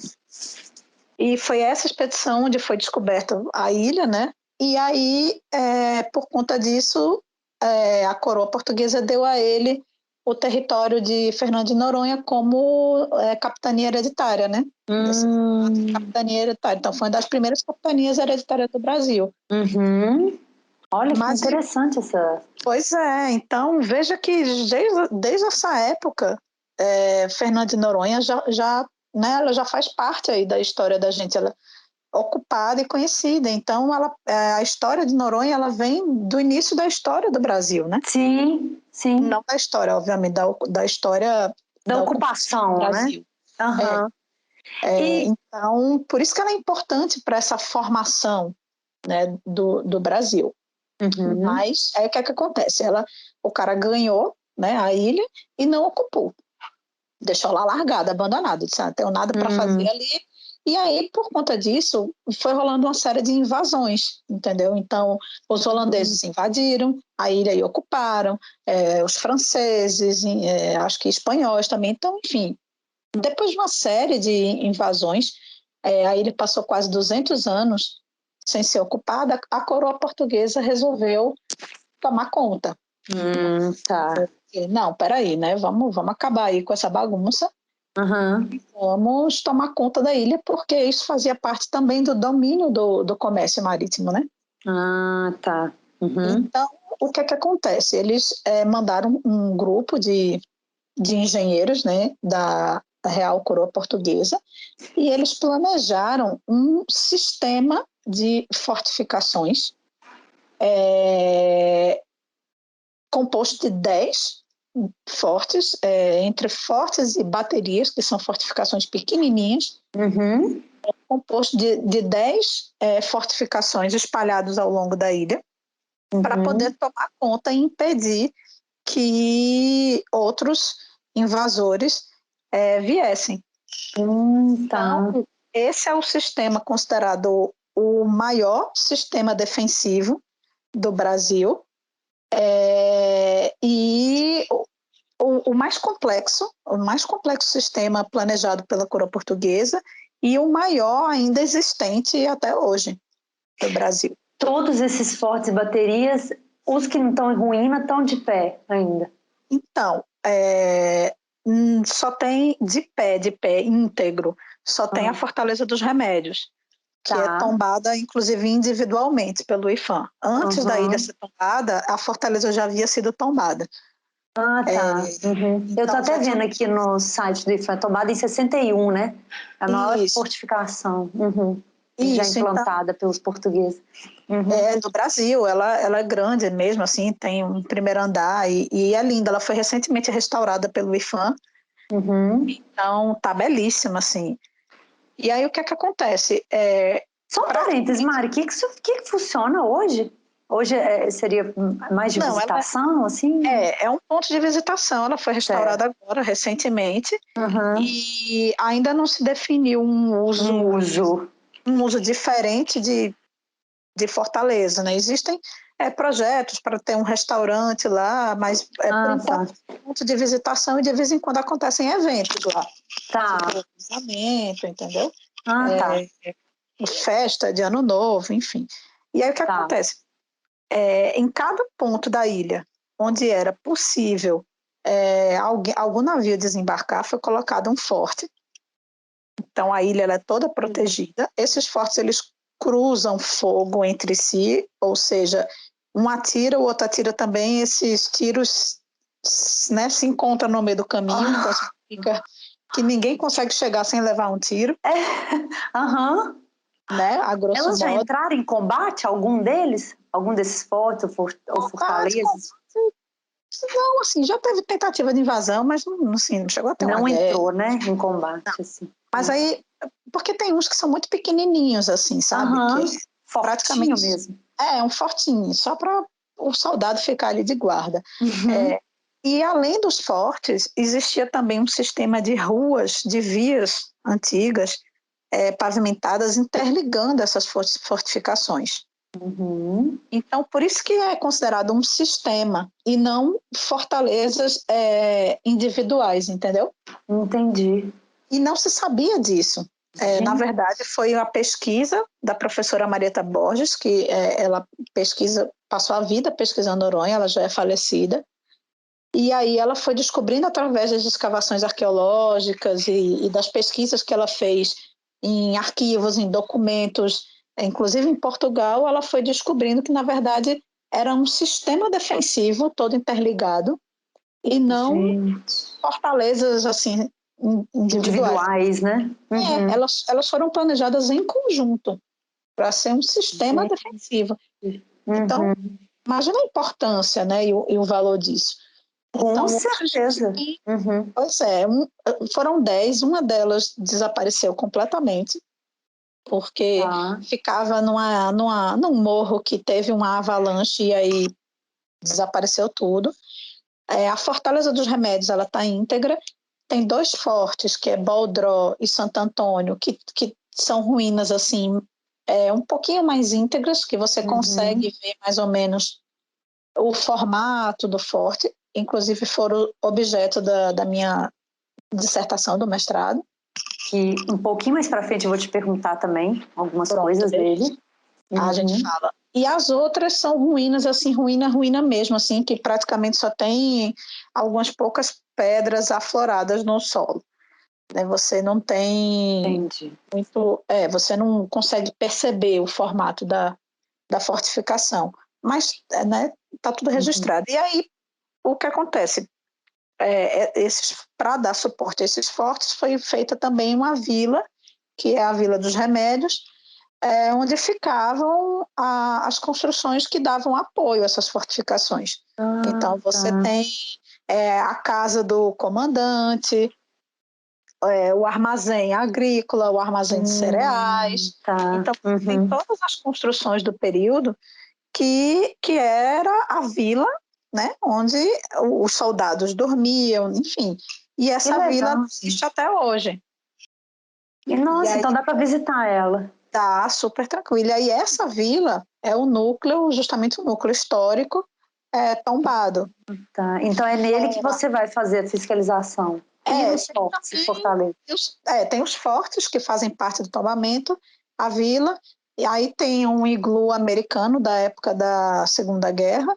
E foi essa expedição onde foi descoberta a ilha, né? E aí, por conta disso, a coroa portuguesa deu a ele o território de Fernando de Noronha como capitania hereditária, né? Capitania hereditária. Então, foi uma das primeiras capitanias hereditárias do Brasil. Olha, que interessante essa... Pois é, então veja que desde essa época, Fernando de Noronha né, ela já faz parte aí da história da gente, ela é ocupada e conhecida. Então, a história de Noronha ela vem do início da história do Brasil, né? Sim. Não da história, obviamente, da história da ocupação do Brasil. Então, por isso que ela é importante para essa formação, né, do Brasil. Mas aí o que é que acontece? O cara ganhou, né, a ilha e não ocupou. Deixou lá largada, abandonada. Disse, não tenho nada para fazer ali. E aí, por conta disso, foi rolando uma série de invasões, entendeu? Então, os holandeses invadiram a ilha e ocuparam, os franceses, acho que espanhóis também. Então, enfim, depois de uma série de invasões, a ilha passou quase 200 anos sem ser ocupada, a coroa portuguesa resolveu tomar conta. Tá. Não, peraí, né? Vamos acabar aí com essa bagunça. Vamos tomar conta da ilha, porque isso fazia parte também do domínio do comércio marítimo, né? Tá. Então, o que é que acontece? Eles mandaram um grupo de engenheiros, né, da Real Coroa Portuguesa, e eles planejaram um sistema de fortificações composto de 10 fortes, entre fortes e baterias, que são fortificações pequenininhas, composto de 10 fortificações espalhadas ao longo da ilha, para poder tomar conta e impedir que outros invasores viessem. Então, esse é o sistema considerado o maior sistema defensivo do Brasil, e o mais complexo sistema planejado pela coroa portuguesa e o maior ainda existente até hoje do Brasil. Todos esses fortes baterias, os que não estão em ruína, estão de pé ainda? Então, só tem de pé íntegro, só tem a Fortaleza dos Remédios, que é tombada, inclusive, individualmente pelo IPHAN. Antes da ilha ser tombada, a fortaleza já havia sido tombada. Eu estou até vendo aqui no site do IPHAN, tombada em 61, né? A maior fortificação já implantada pelos portugueses. No Brasil, ela é grande mesmo, assim, tem um primeiro andar e é linda. Ela foi recentemente restaurada pelo IPHAN, então tá belíssima, assim. E aí o que é que acontece? Só um parênteses, Mari, o que funciona hoje? Hoje seria mais de visitação, assim? É um ponto de visitação. Ela foi restaurada agora, recentemente, e ainda não se definiu um uso um uso diferente de Fortaleza, né? Existem projetos para ter um restaurante lá, mas por enquanto é ponto de visitação e de vez em quando acontecem eventos lá. Tá. Tipo, casamento, entendeu? Tá. Festa de Ano Novo, enfim. E aí o que acontece? Em cada ponto da ilha onde era possível algum navio desembarcar, foi colocado um forte. Então a ilha ela é toda protegida. Esses fortes eles cruzam fogo entre si, ou seja, um atira, o outro atira também. Esses tiros, né, se encontram no meio do caminho, então significa que ninguém consegue chegar sem levar um tiro. Né, a grosso Elas já modo. entraram em combate, algum deles? Algum desses fortes ou fortalezas? Não, assim, já teve tentativa de invasão, mas assim, não chegou a ter uma guerra. Não entrou, né, em combate, assim. Mas aí, porque tem uns que são muito pequenininhos, assim, sabe? Que praticamente mesmo. Um fortinho, só para o soldado ficar ali de guarda. E além dos fortes, existia também um sistema de ruas, de vias antigas, pavimentadas, interligando essas fortificações. Então, por isso que é considerado um sistema e não fortalezas individuais, entendeu? Entendi. E não se sabia disso. Na verdade, foi a pesquisa da professora Marieta Borges, que ela passou a vida pesquisando Noronha, ela já é falecida, e aí ela foi descobrindo através das escavações arqueológicas e das pesquisas que ela fez em arquivos, em documentos, inclusive em Portugal, ela foi descobrindo que, na verdade, era um sistema defensivo todo interligado e não fortalezas assim individuais, né? Elas foram planejadas em conjunto para ser um sistema defensivo. Então, imagina a importância, né, e o valor disso. Com certeza. Pois é, foram 10, uma delas desapareceu completamente, porque ficava num morro que teve uma avalanche e aí desapareceu tudo. A Fortaleza dos Remédios ela está íntegra. Tem 2 fortes, que é Boldró e Santo Antônio, que são ruínas assim, um pouquinho mais íntegras, que você consegue ver mais ou menos o formato do forte. Inclusive foram objeto da minha dissertação do mestrado. Que um pouquinho mais para frente eu vou te perguntar também algumas coisas dele. A gente fala. E as outras são ruínas, assim, ruína mesmo, assim, que praticamente só tem algumas poucas pedras afloradas no solo. Você não tem muito... você não consegue perceber o formato da fortificação. Mas, né, tá tudo registrado. E aí, o que acontece? Para dar suporte a esses fortes, foi feita também uma vila, que é a Vila dos Remédios, onde ficavam as construções que davam apoio a essas fortificações. Então, você tem a casa do comandante, o armazém agrícola, o armazém de cereais. Então, tem todas as construções do período que era a vila, né, onde os soldados dormiam, enfim. E essa vila existe até hoje. Nossa, então dá para visitar ela. Tá, super tranquila. E essa vila é o núcleo, justamente o núcleo histórico tombado. Tá, então é nele que você vai fazer a fiscalização. E os fortes de Fortaleza? Tem os fortes que fazem parte do tombamento, a vila, e aí tem um iglu americano da época da Segunda Guerra.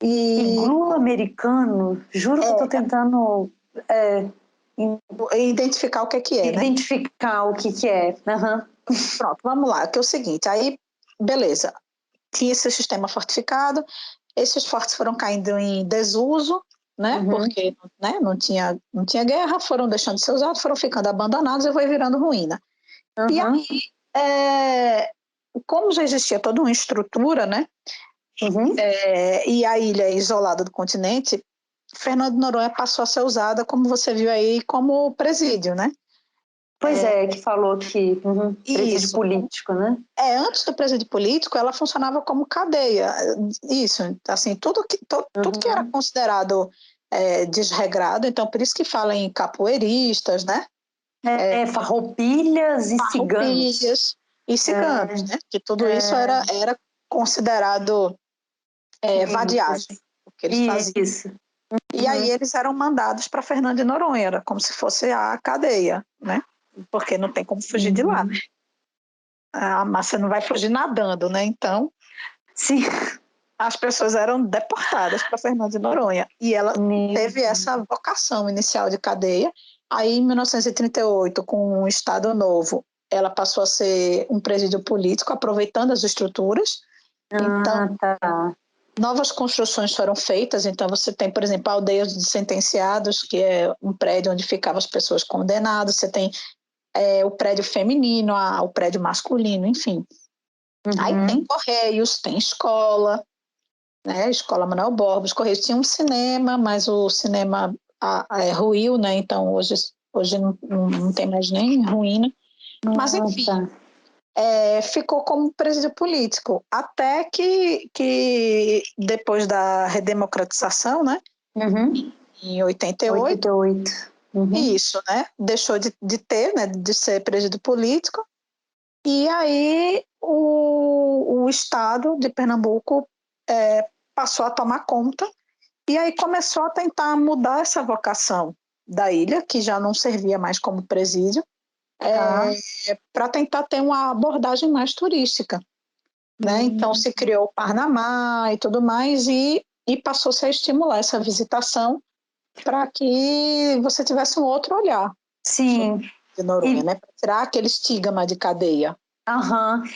Iglu americano? Juro que eu estou tentando... identificar o que é, né? Identificar o que é. Pronto, vamos lá, que é o seguinte, aí, beleza, tinha esse sistema fortificado, esses fortes foram caindo em desuso, né? Porque né, não tinha guerra, foram deixando de ser usados, foram ficando abandonados e foi virando ruína. E aí, como já existia toda uma estrutura, né? E a ilha é isolada do continente, Fernando de Noronha passou a ser usada, como você viu aí, como presídio, né? Pois que falou que presídio político, né? Antes do presídio político, ela funcionava como cadeia. Isso, assim, tudo que era considerado desregrado, então por isso que fala em capoeiristas, né? Farroupilhas e ciganos. e ciganos, né? Que tudo isso era considerado vadiagem, o que eles faziam. Isso. E aí eles eram mandados para Fernando de Noronha, era como se fosse a cadeia, né? Porque não tem como fugir de lá, né? A massa não vai fugir nadando, né? Então, Sim. as pessoas eram deportadas para Fernando de Noronha. E ela teve essa vocação inicial de cadeia. Aí, em 1938, com o Estado Novo, ela passou a ser um presídio político, aproveitando as estruturas. Então, novas construções foram feitas. Então, você tem, por exemplo, a aldeia de sentenciados, que é um prédio onde ficavam as pessoas condenadas. Você tem o prédio feminino, o prédio masculino, enfim. Aí tem correios, tem escola, né? Escola Manuel Borba. Os correios tinham um cinema, mas o cinema ruiu, né? Então hoje não tem mais nem ruína. Mas enfim, ficou como presídio político. Até que depois da redemocratização, né? Em 88. Isso, né? Deixou de ter, né? De ser presídio político. E aí o Estado de Pernambuco passou a tomar conta e aí começou a tentar mudar essa vocação da ilha, que já não servia mais como presídio, para tentar ter uma abordagem mais turística, né? Então se criou o Parnamá e tudo mais e passou-se a estimular essa visitação para que você tivesse um outro olhar. Sim. De Noronha, né? Para tirar aquele estigma de cadeia.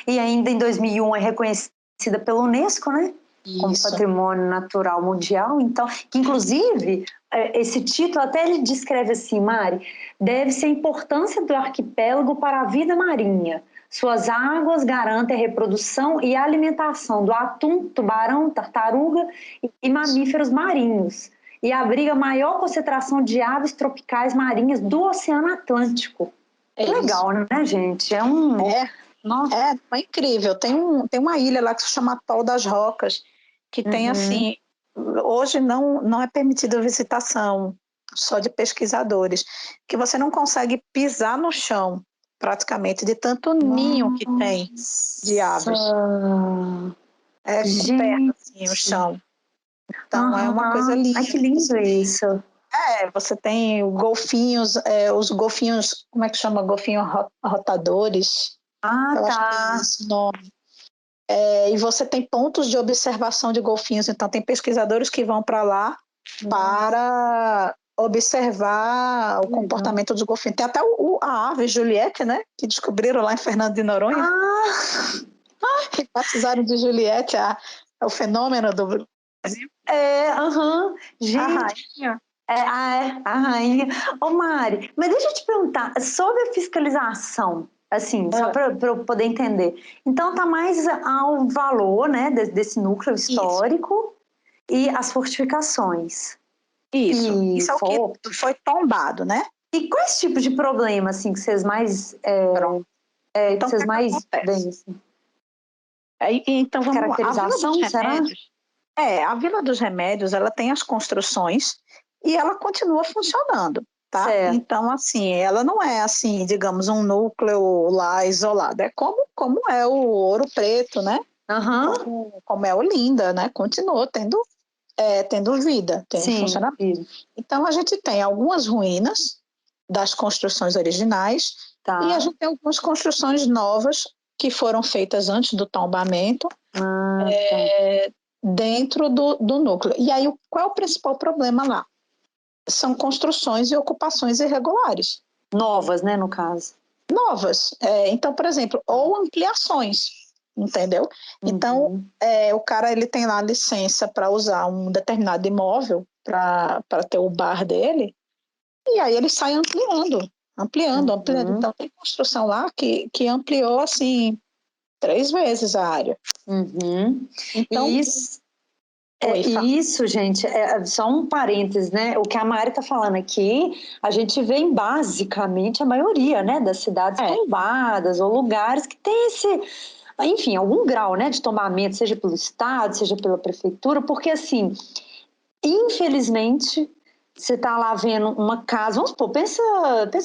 E ainda em 2001 é reconhecida pela Unesco, né? Como Patrimônio Natural Mundial. Então, que inclusive, esse título até ele descreve assim, Mari, deve-se a importância do arquipélago para a vida marinha. Suas águas garantem a reprodução e a alimentação do atum, tubarão, tartaruga e mamíferos marinhos. E abriga a maior concentração de aves tropicais marinhas do Oceano Atlântico. Legal, né, gente? É incrível. Tem uma ilha lá que se chama Atol das Rocas, que tem assim, hoje não é permitida visitação, só de pesquisadores, que você não consegue pisar no chão, praticamente, de tanto ninho que tem de aves. Com terra, assim, o chão. Então é uma coisa linda. Ai, que lindo isso. Você tem golfinhos, os golfinhos, como é que chama? Golfinhos rotadores. Eu acho que é esse o nome. E você tem pontos de observação de golfinhos, então tem pesquisadores que vão para lá para observar o comportamento dos golfinhos. Tem até a ave Juliette, né? Que descobriram lá em Fernando de Noronha. Que batizaram de Juliette o fenômeno do Brasil. Gente. A rainha. Ô Mari, mas deixa eu te perguntar, sobre a fiscalização, assim, só para eu poder entender. Então tá mais ao valor, né, desse núcleo histórico e as fortificações. Isso é o que foi tombado, né? E quais tipos de problemas, assim, que vocês mais... então, vocês mais veem, assim? Então vamos lá. Caracterização, será? A Vila dos Remédios, ela tem as construções e ela continua funcionando, tá? Certo. Então, assim, ela não é, assim, digamos, um núcleo lá isolado. É como é o Ouro Preto, né? Como é Olinda, né? Continuou tendo vida, tendo funcionamento. Então, a gente tem algumas ruínas das construções originais e a gente tem algumas construções novas que foram feitas antes do tombamento, dentro do núcleo. E aí, qual é o principal problema lá? São construções e ocupações irregulares. Novas, né, no caso? Novas. Então, por exemplo, ou ampliações, entendeu? Então, o cara ele tem lá licença para usar um determinado imóvel para ter o bar dele, e aí ele sai ampliando. Então, tem construção lá que ampliou, assim, 3 vezes a área. Então, isso, gente, só um parênteses, né? O que a Mari está falando aqui, a gente vê em basicamente a maioria, né, das cidades tombadas ou lugares que tem enfim, algum grau, né, de tombamento, seja pelo Estado, seja pela prefeitura, porque assim, infelizmente, você está lá vendo uma casa, vamos supor, pensa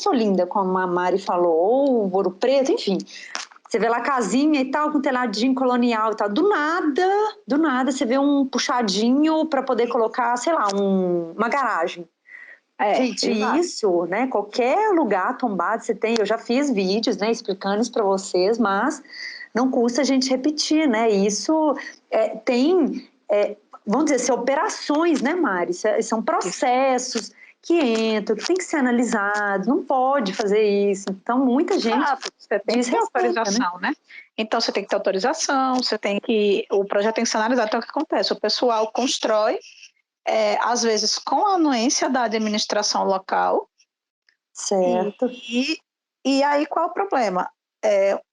Olinda, como a Mari falou, ou Ouro Preto, enfim. Você vê lá a casinha e tal, com telhadinho colonial e tal. Do nada, você vê um puxadinho para poder colocar, sei lá, uma garagem. Gente, exato. isso, né? Qualquer lugar tombado você tem. Eu já fiz vídeos, né, explicando isso para vocês, mas não custa a gente repetir, né? Isso tem, vamos dizer assim, operações, né, Mari? São processos que entram, que tem que ser analisados. Não pode fazer isso. Então, muita gente Exato, você tem que ter desrespeita, né? autorização, né? Então, você tem que ter autorização, o projeto tem que ser analisado. Então, o que acontece? O pessoal constrói, às vezes, com a anuência da administração local. Certo. E aí, qual é o problema?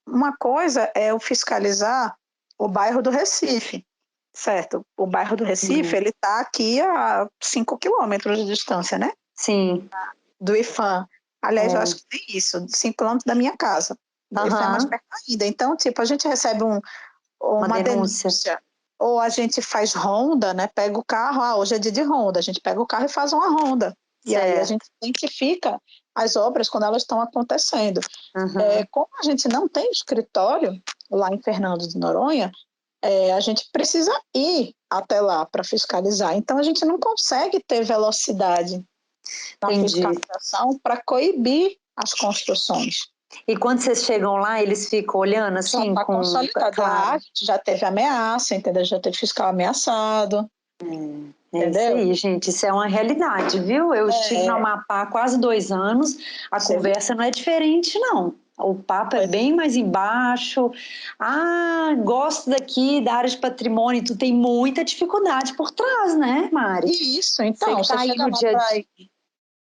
Uma coisa é eu fiscalizar o bairro do Recife, certo? O bairro do Recife, ele está aqui a 5 quilômetros de distância, né? Sim. Do IFAM. Aliás, eu acho que tem isso, 5 quilômetros da minha casa. Do IFAM é mais perto ainda. Então, tipo, a gente recebe uma denúncia, ou a gente faz ronda, né? Pega o carro, hoje é dia de ronda, a gente pega o carro e faz uma ronda. E aí a gente identifica as obras quando elas estão acontecendo. Como a gente não tem escritório lá em Fernando de Noronha, a gente precisa ir até lá para fiscalizar. Então, a gente não consegue ter velocidade na fiscalização para coibir as construções. E quando vocês chegam lá, eles ficam olhando assim? Já está consolidado. Claro. Lá a gente já teve ameaça, entendeu? Já teve fiscal ameaçado. É isso aí, gente. Isso é uma realidade, viu? Eu estive no Amapá há quase 2 anos. A conversa não é diferente, não. O papo é bem mais embaixo. Gosto daqui da área de patrimônio. Tu tem muita dificuldade por trás, né, Mari? Isso, então. Você tá aí no dia a dia.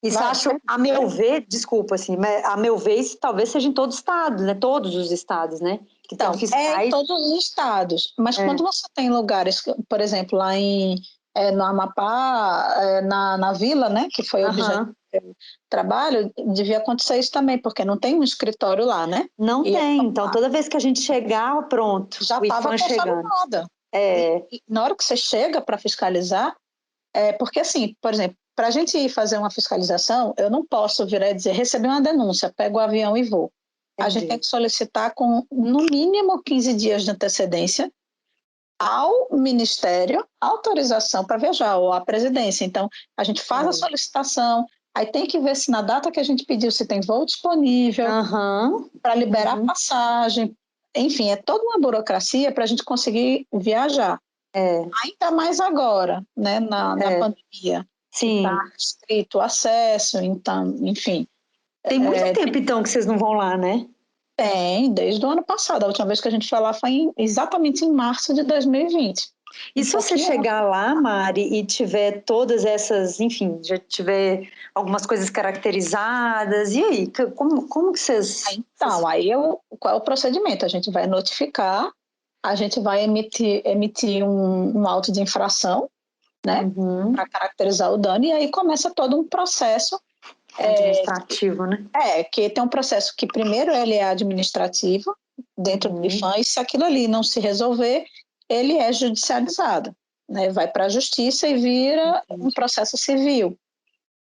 Isso acho, a meu ver, desculpa, assim, mas a meu ver, isso talvez seja em todo estado, né? Todos os estados, né? Que então, tem fiscais. em todos os estados. Mas quando você tem lugares, por exemplo, lá no Amapá, na Vila, né? Que foi objeto do trabalho, devia acontecer isso também, porque não tem um escritório lá, né? Não tem. Então, toda vez que a gente chegar, pronto. Já estava consolidada. E na hora que você chega para fiscalizar, porque assim, por exemplo, para a gente ir fazer uma fiscalização, eu não posso virar e dizer, recebi uma denúncia, pego o avião e vou. A gente tem que solicitar com, no mínimo, 15 dias de antecedência ao Ministério autorização para viajar, ou à presidência. Então, a gente faz a solicitação, aí tem que ver se na data que a gente pediu, se tem voo disponível, para liberar a passagem. Enfim, é toda uma burocracia para a gente conseguir viajar. Ainda mais agora, né, na pandemia. Sim. Está restrito o acesso, então, enfim. Tem muito tempo, então, que vocês não vão lá, né? Tem, desde o ano passado. A última vez que a gente foi lá foi exatamente em março de 2020. E se você chegar lá, Mari, e tiver todas essas, enfim, já tiver algumas coisas caracterizadas, e aí? Como que vocês... Então, qual é o procedimento? A gente vai notificar, a gente vai emitir um auto de infração, né, para caracterizar o dano, e aí começa todo um processo administrativo, né? Que tem um processo que primeiro ele é administrativo dentro do IFAM, e se aquilo ali não se resolver, ele é judicializado, né? Vai para a justiça e vira um processo civil,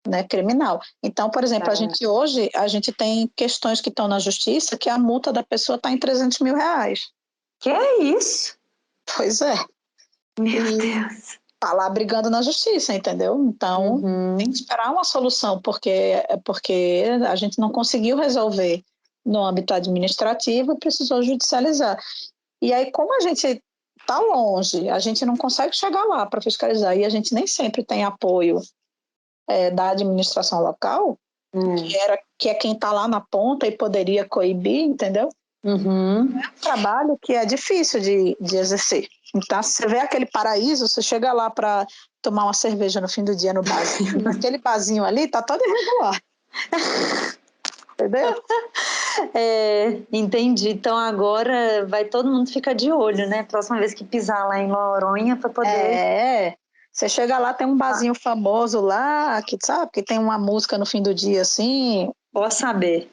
né? Criminal. Então, por exemplo, hoje a gente tem questões que estão na justiça que a multa da pessoa está em R$300 mil. Que é isso? Pois é. Meu Deus. Tá lá brigando na justiça, entendeu? Então, tem que esperar uma solução, porque a gente não conseguiu resolver no âmbito administrativo e precisou judicializar. E aí, como a gente está longe, a gente não consegue chegar lá para fiscalizar, e a gente nem sempre tem apoio da administração local, que é quem está lá na ponta e poderia coibir, entendeu? É um trabalho que é difícil de exercer. Então, se você vê aquele paraíso, você chega lá para tomar uma cerveja no fim do dia no barzinho, naquele barzinho ali está todo irregular. Entendeu? Entendi. Então agora vai todo mundo ficar de olho, né? Próxima vez que pisar lá em Noronha para poder... Você chega lá, tem um barzinho famoso lá, que sabe, que tem uma música no fim do dia assim. Posso saber.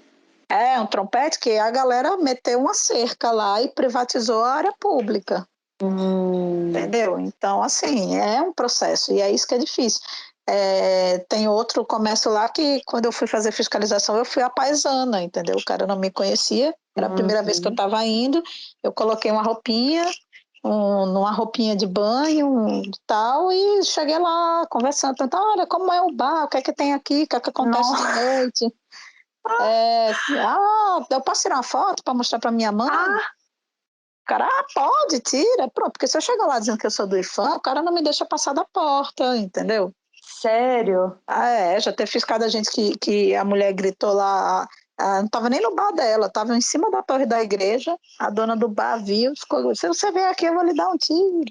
Um trompete que a galera meteu uma cerca lá e privatizou a área pública. Entendeu? Então, assim, é um processo, e é isso que é difícil. Tem outro comércio lá que, quando eu fui fazer fiscalização, eu fui a paisana, entendeu? O cara não me conhecia, era a primeira vez que eu estava indo, eu coloquei uma roupinha, numa roupinha de banho e tal, e cheguei lá conversando, então, olha, como é o bar, o que é que tem aqui, o que é que acontece à noite? Eu posso tirar uma foto para mostrar para minha mãe? O cara, pode, tira, pronto, porque se eu chegar lá dizendo que eu sou do IFAM, o cara não me deixa passar da porta, entendeu? Sério? Já teve fiscal da gente que a mulher gritou lá, não estava nem no bar dela, estava em cima da torre da igreja, a dona do bar viu, ficou, se você vier aqui eu vou lhe dar um tiro.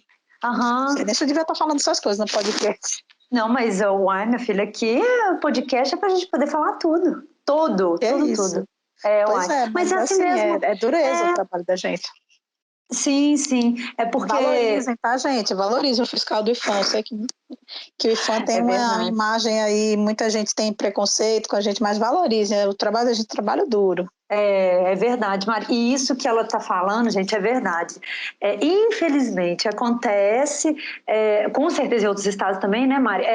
Sei nem se eu devia estar falando essas coisas no podcast. Não, mas uai, minha filha, aqui o podcast é pra gente poder falar tudo. Tudo. Pois Uai. Mas é assim assim, mesmo. é dureza o trabalho da gente. Sim. É porque... Valorizem, tá, gente? Valorizem o fiscal do IFAM. Eu sei que o IFAM tem uma imagem aí, muita gente tem preconceito com a gente, mas valorizem. O trabalho da gente é trabalho duro. É verdade, Mari. E isso que ela está falando, gente, é verdade. Infelizmente, acontece, com certeza em outros estados também, né, Mari?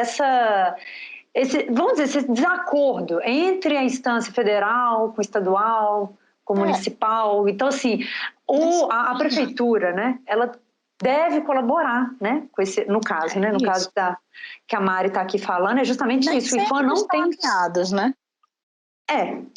Vamos dizer, esse desacordo entre a instância federal, com estadual, com municipal. Então, assim, a prefeitura, né, ela deve colaborar, né, com esse, no caso, né, no caso que a Mari está aqui falando, é justamente isso. O IFAM não tem... alinhados, né?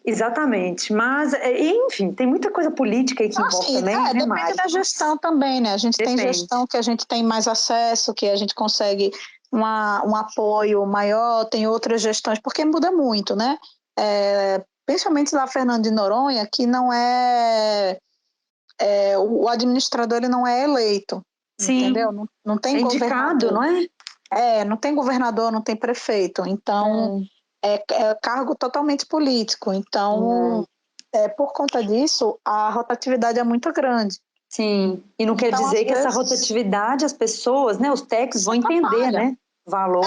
Exatamente, mas enfim, tem muita coisa política aí que envolve também, né, depende Mari? da gestão também, né? A gente tem gestão que a gente tem mais acesso, que a gente consegue um apoio maior, tem outras gestões, porque muda muito, né? Principalmente lá Fernando de Noronha, que não o administrador ele não é eleito, entendeu? Não tem indicado, não é? Não tem governador, não tem prefeito, então é cargo totalmente político, então por conta disso a rotatividade é muito grande. Sim, e não quer dizer que essa rotatividade as pessoas, né, os técnicos vão entender, né? Valor.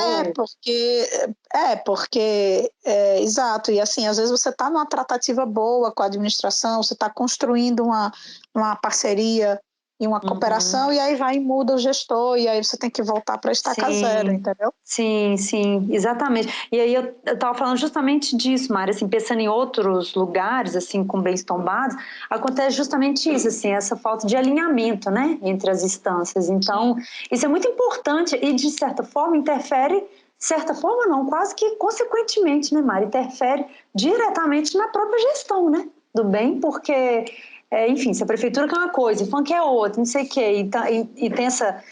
Porque exato, e assim, às vezes você está numa tratativa boa com a administração, você está construindo uma parceria e uma cooperação, e aí vai e muda o gestor, e aí você tem que voltar para estaca zero, entendeu? Sim, exatamente. E aí eu estava falando justamente disso, Mari, assim, pensando em outros lugares, assim, com bens tombados, acontece justamente isso, assim, essa falta de alinhamento, né, entre as instâncias. Então, isso é muito importante e, de certa forma, interfere, certa forma não, quase que consequentemente, né, Mari, interfere diretamente na própria gestão, né, do bem, porque, enfim, se a prefeitura quer uma coisa, o IFAM quer outra, não sei o quê, e tem essa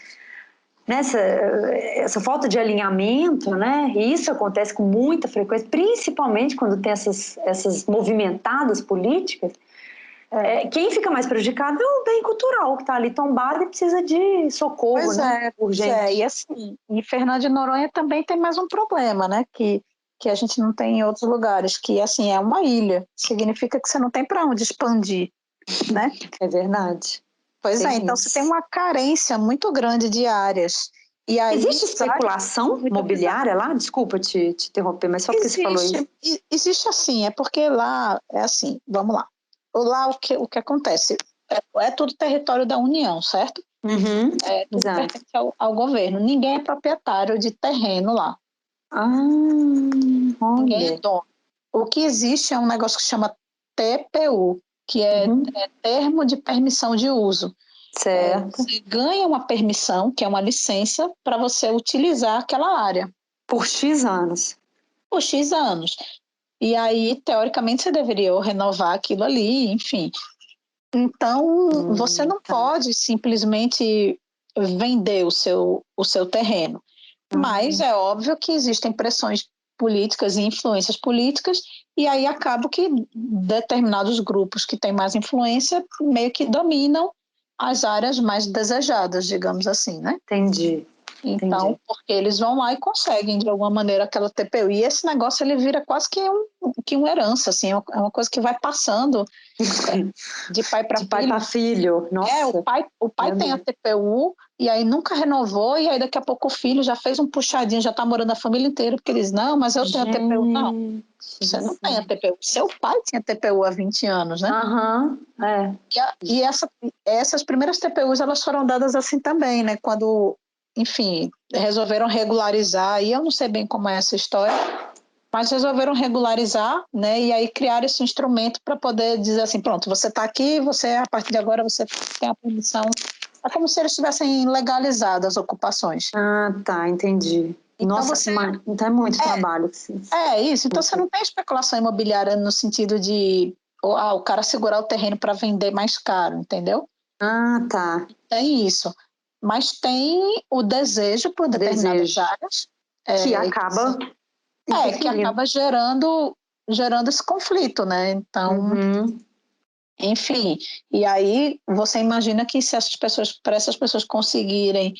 falta de alinhamento, né? E isso acontece com muita frequência, principalmente quando tem essas movimentadas políticas. Quem fica mais prejudicado é o bem cultural, que está ali tombado e precisa de socorro, urgente. E assim, e Fernando de Noronha também tem mais um problema, né? Que a gente não tem em outros lugares, que assim, é uma ilha, significa que você não tem para onde expandir, né? É verdade. Pois então você tem uma carência muito grande de áreas. E aí, existe especulação imobiliária lá? Desculpa te interromper, mas só porque você falou isso. Existe assim, é porque lá, é assim, vamos lá. Lá o que acontece? É tudo território da União, certo? Tudo pertence ao governo. Ninguém é proprietário de terreno lá. Ninguém é dono. O que existe é um negócio que chama TPU, que é termo de permissão de uso. Certo. Você ganha uma permissão, que é uma licença, para você utilizar aquela área. Por X anos. Por X anos. E aí, teoricamente, você deveria renovar aquilo ali, enfim. Então, você não pode simplesmente vender o seu terreno. Mas é óbvio que existem pressões políticas e influências políticas, e aí acaba que determinados grupos que têm mais influência meio que dominam as áreas mais desejadas, digamos assim, né? Entendi. Então, porque eles vão lá e conseguem, de alguma maneira, aquela TPU. E esse negócio, ele vira quase que uma herança, assim, é uma coisa que vai passando de pai para filho. Nossa. O pai tem a TPU, e aí nunca renovou, e aí daqui a pouco o filho já fez um puxadinho, já está morando a família inteira, porque eles, não, mas eu tenho a TPU. Não, você não tem a TPU. Seu pai tinha TPU há 20 anos, né? E essas primeiras TPUs, elas foram dadas assim também, né? Quando, enfim, resolveram regularizar, e eu não sei bem como é essa história, mas resolveram regularizar, né? E aí criaram esse instrumento para poder dizer assim, pronto, você está aqui, você, a partir de agora, você tem a permissão. É como se eles tivessem legalizado as ocupações. Ah, tá, entendi. Então Nossa, você... então é muito trabalho. É isso, então você não tem especulação imobiliária no sentido de o cara segurar o terreno para vender mais caro, entendeu? Ah, tá. Tem isso. Mas tem o desejo por determinadas Desejo. áreas Que é, acaba que interferindo. acaba gerando esse conflito, né? Então, Uhum. enfim, e aí você imagina que se essas pessoas, para essas pessoas conseguirem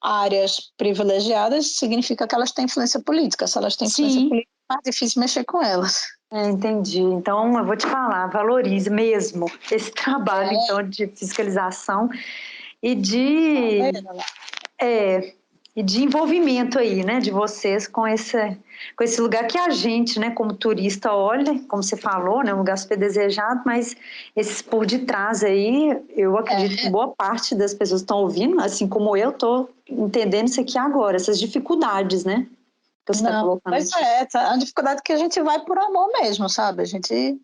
áreas privilegiadas, significa que elas têm influência política. Se elas têm influência Sim, política, é mais difícil mexer com elas. entendi. Então, eu vou te falar, valorize mesmo esse trabalho, É, então, de fiscalização e de, é, e de envolvimento aí, né, de vocês com esse lugar que a gente, né, como turista, olha, como você falou, né, um lugar super desejado, mas esses por detrás aí, eu acredito que é, boa parte das pessoas estão ouvindo, assim como eu, estou entendendo isso aqui agora, essas dificuldades, né, que você está não, colocando. pois é, a dificuldade é que a gente vai por amor mesmo, sabe? A gente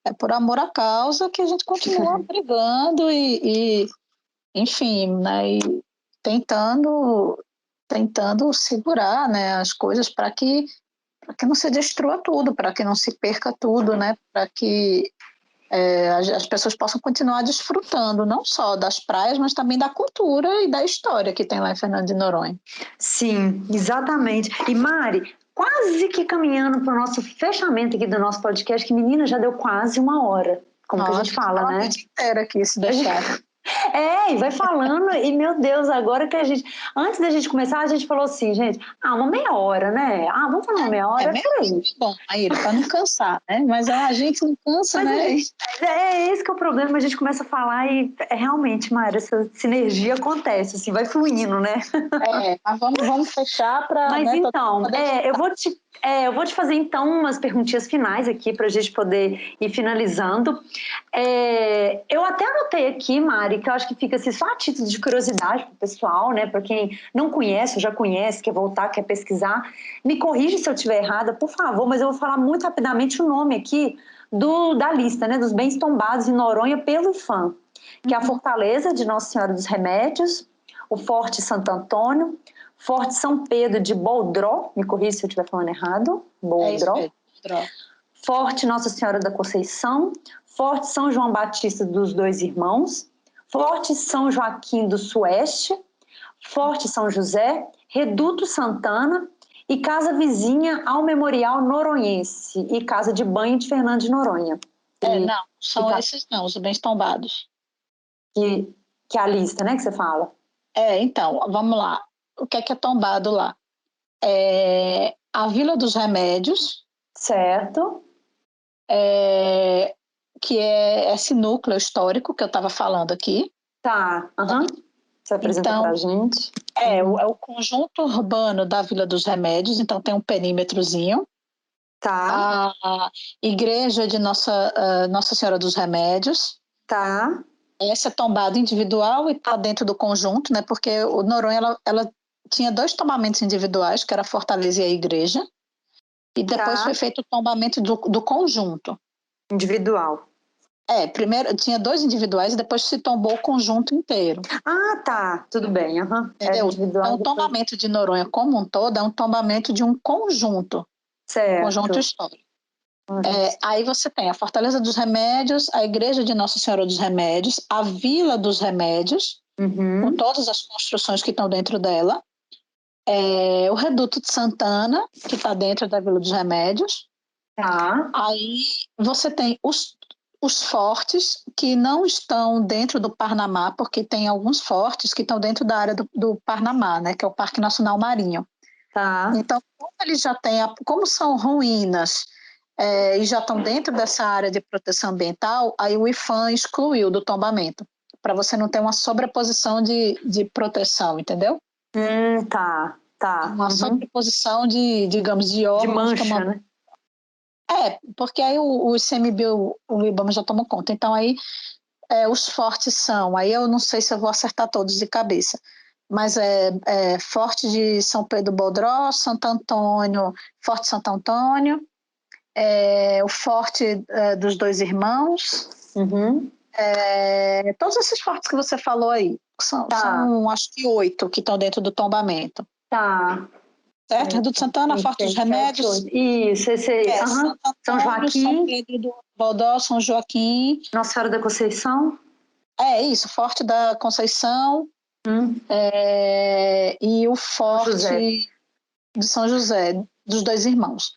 é por amor à causa que a gente continua brigando enfim, né? E tentando segurar, né, as coisas para que não se destrua tudo, para que não se perca tudo, né? Para que as pessoas possam continuar desfrutando não só das praias, mas também da cultura e da história que tem lá em Fernando de Noronha. Sim, exatamente. E Mari, quase que caminhando para o nosso fechamento aqui do nosso podcast, que menina, já deu quase uma hora. Como que a Nossa, a gente gente fala, fala a né? noite inteira aqui, se A deixar. gente... É, e vai falando, e meu Deus, agora que a gente. Antes da gente começar, a gente falou assim, gente, uma meia hora, né? Ah, vamos falar uma meia hora, é Meia por hora aí. é bom, Maíra, para não cansar, né? Mas a gente não cansa, Mas a né? gente, é esse que é o problema, a gente começa a falar e realmente, Mari, essa sinergia acontece, assim, vai fluindo, né? Mas vamos fechar para, Mas né, todo mundo então, poder eu vou te fazer então umas perguntinhas finais aqui para a gente poder ir finalizando. Eu até anotei aqui, Mari, que eu acho que fica assim, só a título de curiosidade para o pessoal, né? Para quem não conhece ou já conhece, quer voltar, quer pesquisar. Me corrija se eu estiver errada, por favor, mas eu vou falar muito rapidamente o nome aqui da lista, né? Dos bens tombados em Noronha pelo IFAM, que é a Fortaleza de Nossa Senhora dos Remédios, o Forte Santo Antônio, Forte São Pedro de Boldró, me corrija se eu estiver falando errado, É isso Boldró, mesmo, Dró. Forte Nossa Senhora da Conceição, Forte São João Batista dos Dois Irmãos, Forte São Joaquim do Sueste, Forte São José, Reduto Santana e casa vizinha ao Memorial Noronhense e casa de banho de Fernando de Noronha. Não, Que, são tá, esses não, os bens tombados. que é a lista, né, que você fala. Então, vamos lá. O que é tombado lá? A Vila dos Remédios, Certo? que é esse núcleo histórico que eu estava falando aqui. Tá, você apresenta Então, pra gente. é o conjunto urbano da Vila dos Remédios, então tem um perímetrozinho. Tá, A igreja de Nossa Senhora dos Remédios, tá, essa é tombada individual e está dentro do conjunto, né? Porque o Noronha ela tinha dois tombamentos individuais, que era a Fortaleza e a igreja, e depois tá. foi feito o tombamento do conjunto. Individual. Primeiro tinha dois individuais e depois se tombou o conjunto inteiro. Ah, tá, tudo bem. Era Entendeu? Então, individual o depois. tombamento de Noronha como um todo é um tombamento de um conjunto Certo. histórico. Aí você tem a Fortaleza dos Remédios, a Igreja de Nossa Senhora dos Remédios, a Vila dos Remédios, com Uhum. todas as construções que estão dentro dela, o Reduto de Santana, que está dentro da Vila dos Remédios. Tá, Aí você tem os fortes que não estão dentro do Parnamá, porque tem alguns fortes que estão dentro da área do Parnamá, né, que é o Parque Nacional Marinho. tá. Então, como eles já têm, como são ruínas e já estão dentro dessa área de proteção ambiental, aí o IFAM excluiu do tombamento, para você não ter uma sobreposição de proteção, entendeu? Tá. Uma sobreposição de, digamos, de De órgãos mancha, tomando. né? Porque aí o ICMBio, o IBAMA já tomou conta. Então, aí os fortes são, aí eu não sei se eu vou acertar todos de cabeça, mas é Forte de São Pedro Bodró, Santo Antônio, Forte Santo Antônio, o Forte dos Dois Irmãos, todos esses fortes que você falou aí, são acho que 8 que estão dentro do tombamento. Tá. Certo? Reduto Santana, Forte dos Remédios. Isso, esse aí. Santo Antônio, São Joaquim. São Pedro do Bodó, São Joaquim. Nossa Senhora da Conceição. Isso, Forte da Conceição. E o Forte de São José, dos Dois Irmãos.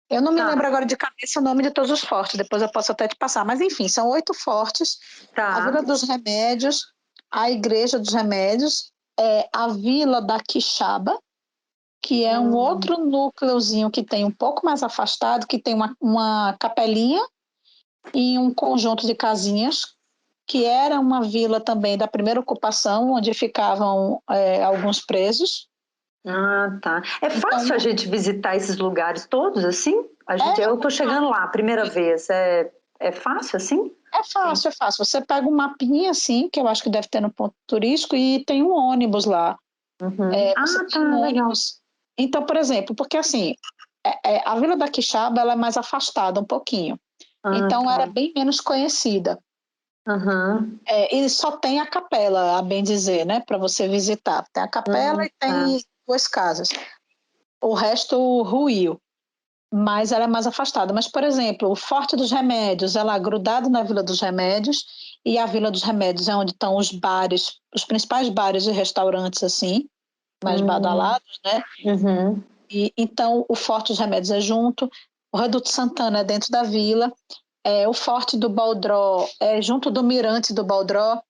Eu não me lembro agora de cabeça o nome de todos os fortes, depois eu posso até te passar, mas enfim, são 8 fortes. A Vila dos Remédios, a Igreja dos Remédios, a Vila da Quixaba, que é um outro núcleozinho que tem um pouco mais afastado, que tem uma capelinha e um conjunto de casinhas, que era uma vila também da primeira ocupação, onde ficavam alguns presos. Tá. É fácil a gente visitar esses lugares todos, assim? Eu estou chegando lá, primeira vez. É fácil, assim? É fácil, é fácil. Você pega um mapinha, assim, que eu acho que deve ter no ponto turístico, e tem um ônibus lá. Legal. Então, por exemplo, porque assim, a Vila da Quixaba ela é mais afastada um pouquinho. Então, era bem menos conhecida. E só tem a capela, a bem dizer, né, para você visitar. Tem a capela e tem 2 casas. O resto ruiu, mas ela é mais afastada. Mas, por exemplo, o Forte dos Remédios, ela é grudada na Vila dos Remédios, e a Vila dos Remédios é onde estão os bares, os principais bares e restaurantes, assim, mais badalados, né? E, então, o Forte dos Remédios é junto, o Reduto Santana é dentro da vila, o Forte do Bodró é junto do Mirante do Bodró,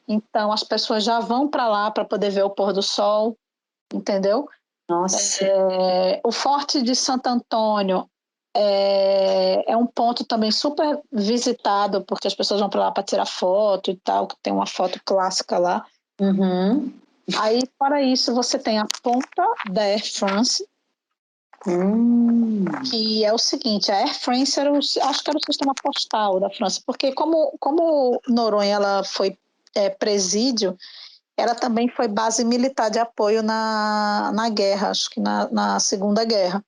então as pessoas já vão para lá para poder ver o pôr do sol, entendeu? Nossa. O Forte de Santo Antônio é um ponto também super visitado, porque as pessoas vão para lá para tirar foto e tal, que tem uma foto clássica lá. Aí, para isso, você tem a ponta da Air France, que é o seguinte, a Air France acho que era o sistema postal da França, porque como Noronha ela foi presídio, ela também foi base militar de apoio na guerra, acho que na Segunda Guerra.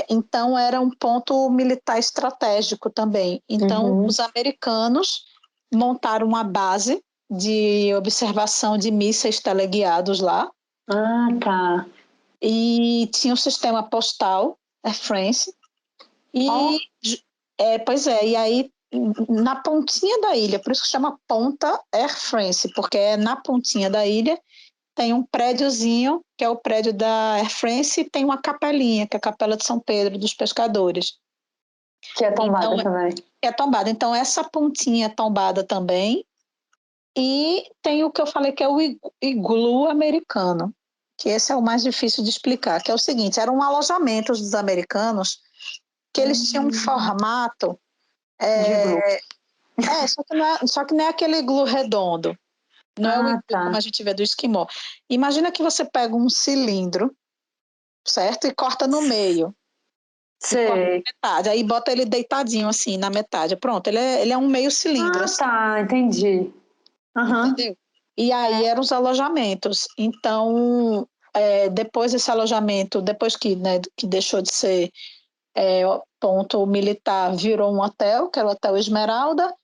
Então era um ponto militar estratégico também. Então os americanos montaram uma base de observação de mísseis teleguiados lá. E tinha um sistema postal, Air France. E aí na pontinha da ilha, por isso que chama Ponta Air France, porque na pontinha da ilha tem um prédiozinho, que é o prédio da Air France, e tem uma capelinha, que é a Capela de São Pedro dos Pescadores. Que é tombada também. É tombada. Então, essa pontinha é tombada também. E tem o que eu falei, que é o iglu americano, que esse é o mais difícil de explicar, que é o seguinte, eram alojamentos dos americanos, que eles tinham um formato... só que não é aquele iglu redondo. Não é o iglu como a gente vê do esquimó. Imagina que você pega um cilindro, certo? E corta no meio. Corta na metade. Aí bota ele deitadinho assim, na metade. Pronto, ele é um meio cilindro. Assim. Entendi. Entendeu? E aí eram os alojamentos. Então, depois desse alojamento, depois que deixou de ser ponto militar, virou um hotel, que era o Hotel Esmeralda.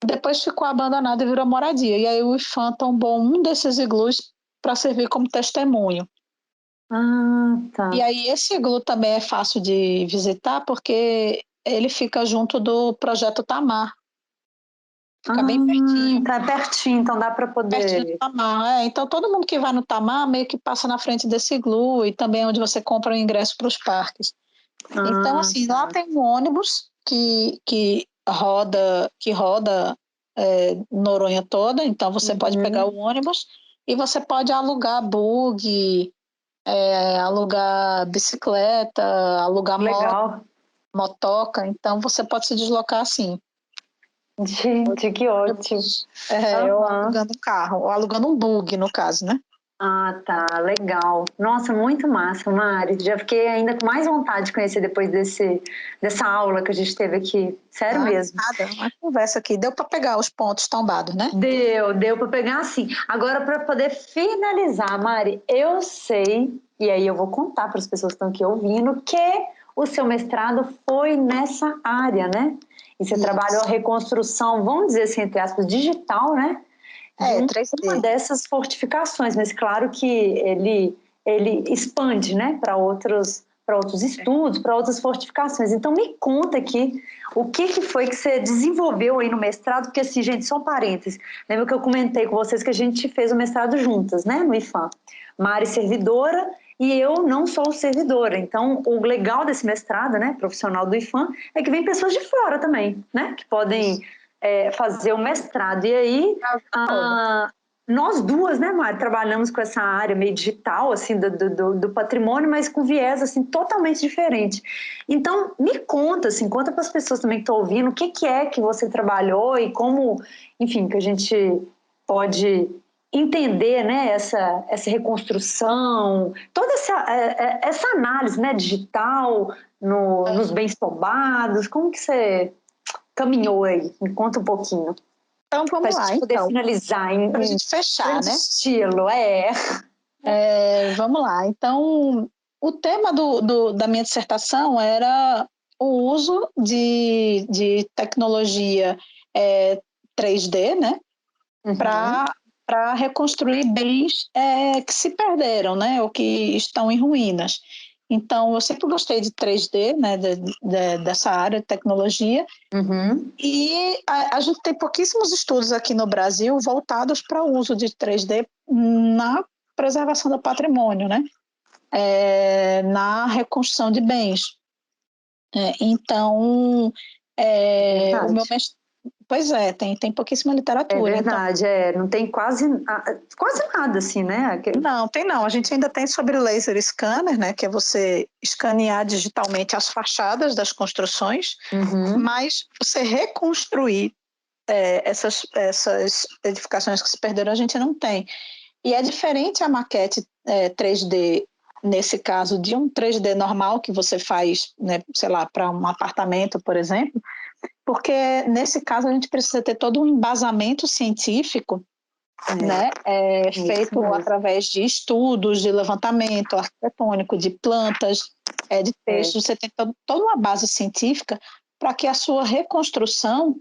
Depois ficou abandonado e virou moradia. E aí o IFAM tombou um desses iglus para servir como testemunho. E aí esse iglu também é fácil de visitar porque ele fica junto do Projeto Tamar. Fica bem pertinho. Tá pertinho, então dá para poder... Pertinho do Tamar. Então todo mundo que vai no Tamar meio que passa na frente desse iglu, e também é onde você compra o ingresso para os parques. Então assim, lá tem um ônibus que roda Noronha toda, então você pode pegar o ônibus e você pode alugar buggy, alugar bicicleta, alugar motoca, então você pode se deslocar assim. Gente, que ótimo. Ou alugando um carro, ou alugando um buggy, no caso, né? Ah, tá, legal. Nossa, muito massa, Mari. Já fiquei ainda com mais vontade de conhecer depois dessa aula que a gente teve aqui. Sério Ah, mesmo. nada, uma conversa aqui. Deu para pegar os pontos tombados, né? Deu para pegar assim. Agora, para poder finalizar, Mari, eu sei, e aí eu vou contar para as pessoas que estão aqui ouvindo, que o seu mestrado foi nessa área, né? E você trabalhou a reconstrução, vamos dizer assim, entre aspas, digital, né? De É, uma 3D. dessas fortificações, mas claro que ele expande, né, para outros estudos, para outras fortificações. Então me conta aqui o que foi que você desenvolveu aí no mestrado, porque assim, gente, só um parênteses, lembra que eu comentei com vocês que a gente fez o mestrado juntas, né, no IFAM. Mari servidora e eu não sou servidora. Então, o legal desse mestrado, né, profissional do IFAM, é que vem pessoas de fora também, né, que podem fazer o mestrado. E aí, nós duas, né, Mari, trabalhamos com essa área meio digital, assim, do patrimônio, mas com viés, assim, totalmente diferente. Então, me conta, assim, conta para as pessoas também que estão ouvindo, o que é que você trabalhou e como, enfim, que a gente pode entender, né, essa reconstrução, toda essa análise, né, digital nos bens tombados, como que você caminhou aí? Me conta um pouquinho. Então, Para a vamos lá. gente poder Então, finalizar para a em gente fechar, grande né? estilo, Vamos lá. Então, o tema da minha dissertação era o uso de tecnologia 3D, né? Uhum. Para reconstruir bens que se perderam, né? Ou que estão em ruínas. Então, eu sempre gostei de 3D, né? Dessa área de tecnologia. Uhum. E a gente tem pouquíssimos estudos aqui no Brasil voltados para o uso de 3D na preservação do patrimônio, né? Na reconstrução de bens. Então, o meu Verdade. mestrado. Pois é, tem pouquíssima É literatura. Então, verdade, não tem quase nada assim, né? não, tem não. A gente ainda tem sobre laser scanner, né? Que é você escanear digitalmente as fachadas das construções, Uhum. mas você reconstruir essas edificações que se perderam, a gente não tem. E é diferente a maquete 3D, nesse caso, de um 3D normal que você faz, né, sei lá, para um apartamento, por exemplo, porque nesse caso a gente precisa ter todo um embasamento científico, né, feito através de estudos, de levantamento arquitetônico, de plantas, de textos, você tem toda uma base científica para que a sua reconstrução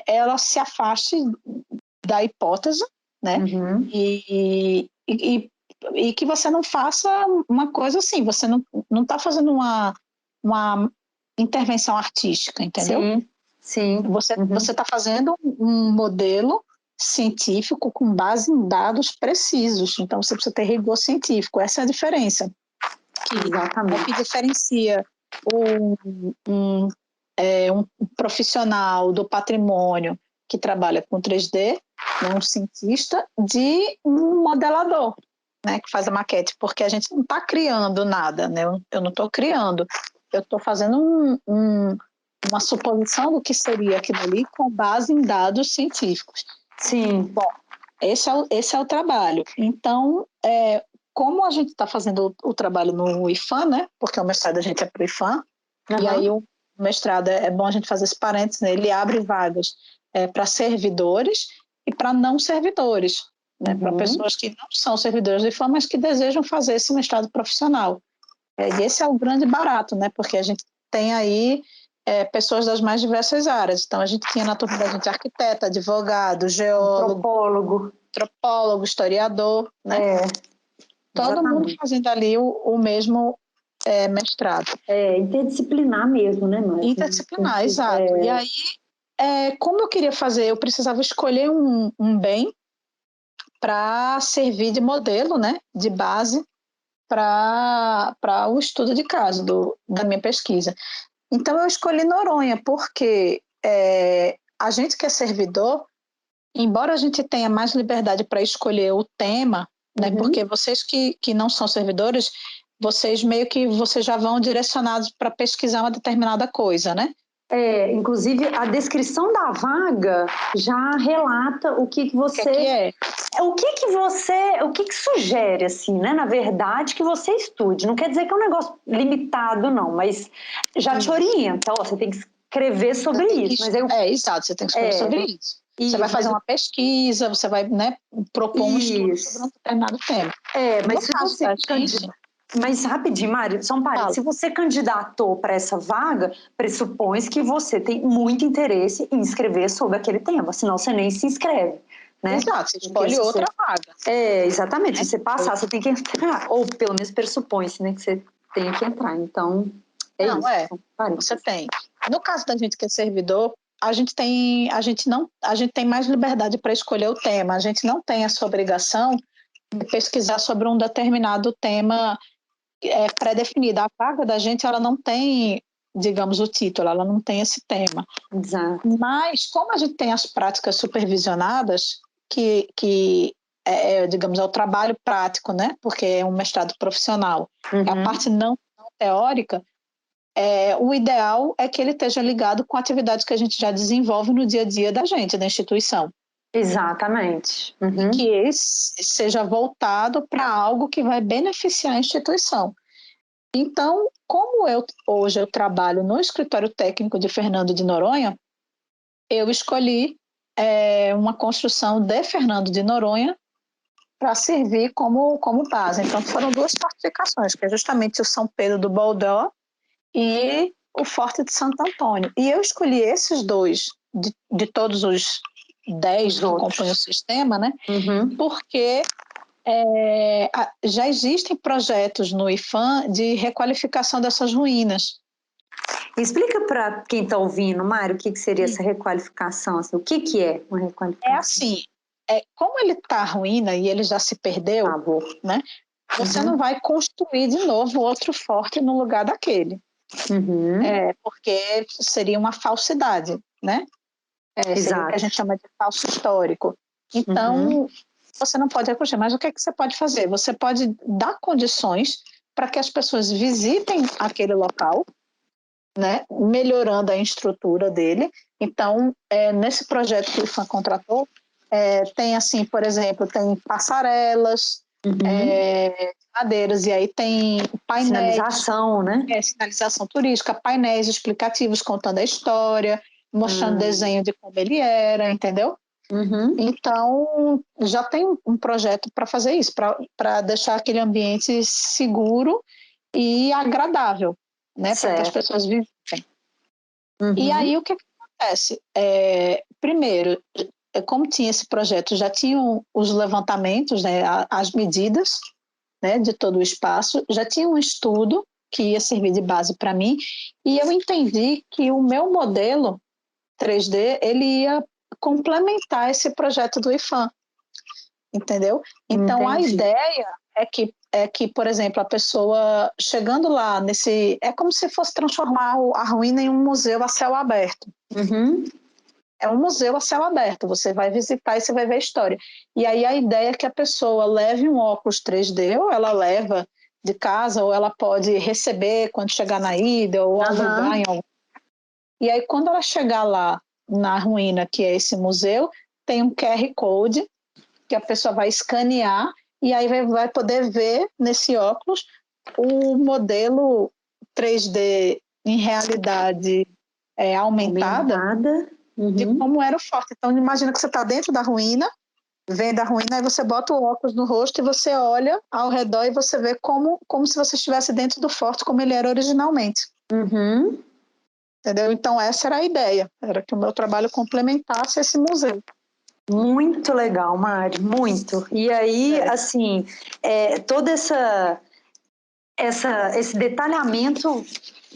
ela se afaste da hipótese, né? Uhum. E que você não faça uma coisa assim, você não está fazendo uma intervenção artística, entendeu? Sim, sim. Você está fazendo um modelo científico com base em dados precisos, então você precisa ter rigor científico, essa é a diferença. É o que diferencia um profissional do patrimônio que trabalha com 3D, né, um cientista, de um modelador, né, que faz a maquete, porque a gente não está criando nada, né? Eu não estou criando, eu estou fazendo uma suposição do que seria aquilo ali com base em dados científicos. Sim. Bom, esse é o trabalho. Então, como a gente está fazendo o trabalho no IFAM, né? Porque o mestrado a gente é para o IFAM, e aí o mestrado é bom a gente fazer esse parênteses, né? Ele abre vagas para servidores e para não servidores, né? Para pessoas que não são servidores do IFAM, mas que desejam fazer esse mestrado profissional. E esse é o grande barato, né? Porque a gente tem aí pessoas das mais diversas áreas. Então, a gente tinha na turma da gente arquiteto, advogado, geólogo, antropólogo, historiador, né? Todo mundo fazendo ali o mesmo mestrado. Interdisciplinar mesmo, né, Mari? Interdisciplinar, exato. E aí, como eu queria fazer, eu precisava escolher um bem para servir de modelo, né, de base para o estudo de caso da minha pesquisa. Então, eu escolhi Noronha, porque a gente que é servidor, embora a gente tenha mais liberdade para escolher o tema, né, porque vocês que não são servidores, vocês meio que vocês já vão direcionados para pesquisar uma determinada coisa, né? Inclusive, a descrição da vaga já relata o que você... O que é? O que sugere, assim, né? Na verdade, que você estude. Não quer dizer que é um negócio limitado, não, mas já te orienta. Ó, você tem que escrever sobre isso. Mas exato, você tem que escrever sobre isso. Você vai fazer uma pesquisa, você vai, né, propor um estudo sobre um determinado tema. Mas se você Mas rapidinho, Mário, só um parênteses. Se você candidatou para essa vaga, pressupõe que você tem muito interesse em escrever sobre aquele tema, senão você nem se inscreve. Né? Exato, você escolhe outra vaga. Exatamente. Se você passar, você tem que entrar. Ou pelo menos pressupõe-se, né, que você tem que entrar. Então, isso. Você tem. No caso da gente que é servidor, a gente tem mais liberdade para escolher o tema. A gente não tem essa obrigação de pesquisar sobre um determinado tema pré-definido. A vaga da gente, ela não tem, digamos, o título, ela não tem esse tema. Exato. Mas, como a gente tem as práticas supervisionadas, que digamos, é o trabalho prático, né? Porque é um mestrado profissional, é a parte não teórica, o ideal é que ele esteja ligado com atividades que a gente já desenvolve no dia a dia da gente, da instituição. Exatamente. E que esse seja voltado para algo que vai beneficiar a instituição. Então, como hoje eu trabalho no escritório técnico de Fernando de Noronha, eu escolhi uma construção de Fernando de Noronha para servir como base. Então, foram duas fortificações, que é justamente o São Pedro do Boldó e o Forte de Santo Antônio. E eu escolhi esses dois, de todos os 10 que compõem o sistema, né? Porque já existem projetos no IPHAN de requalificação dessas ruínas. Explica para quem está ouvindo, Mário, o que seria essa requalificação? Assim, o que é uma requalificação? É assim, como ele está ruína e ele já se perdeu, né? Você não vai construir de novo outro forte no lugar daquele. Porque seria uma falsidade, né? Seria o que a gente chama de falso histórico. Então, você não pode reconstruir. Mas o que você pode fazer? Você pode dar condições para que as pessoas visitem aquele local, né? Melhorando a estrutura dele. Então, nesse projeto que o IPHAN contratou, tem assim, por exemplo, tem passarelas, madeiras, e aí tem painéis. Sinalização, né? Sinalização turística, painéis explicativos contando a história, mostrando desenho de como ele era, entendeu? Então, já tem um projeto para fazer isso, para deixar aquele ambiente seguro e agradável, né? Para que as pessoas vivem. E aí, o que acontece? Primeiro, como tinha esse projeto, já tinham os levantamentos, né, as medidas, né, de todo o espaço, já tinha um estudo que ia servir de base para mim, e eu entendi que o meu modelo 3D, ele ia complementar esse projeto do IPHAN, entendeu? Então, a ideia é que, por exemplo, a pessoa chegando lá é como se fosse transformar a ruína em um museu a céu aberto. É um museu a céu aberto, você vai visitar e você vai ver a história. E aí a ideia é que a pessoa leve um óculos 3D, ou ela leva de casa, ou ela pode receber quando chegar na ida, ou alugar em algum. E aí quando ela chegar lá na ruína, que é esse museu, tem um QR Code que a pessoa vai escanear e aí vai poder ver nesse óculos o modelo 3D em realidade aumentada. De como era o forte. Então, imagina que você está dentro da ruína, vendo a ruína, aí você bota o óculos no rosto e você olha ao redor e você vê como se você estivesse dentro do forte, como ele era originalmente. Entendeu? Então, essa era a ideia. Era que o meu trabalho complementasse esse museu. Muito legal, Mari, muito. E aí, assim, todo esse detalhamento,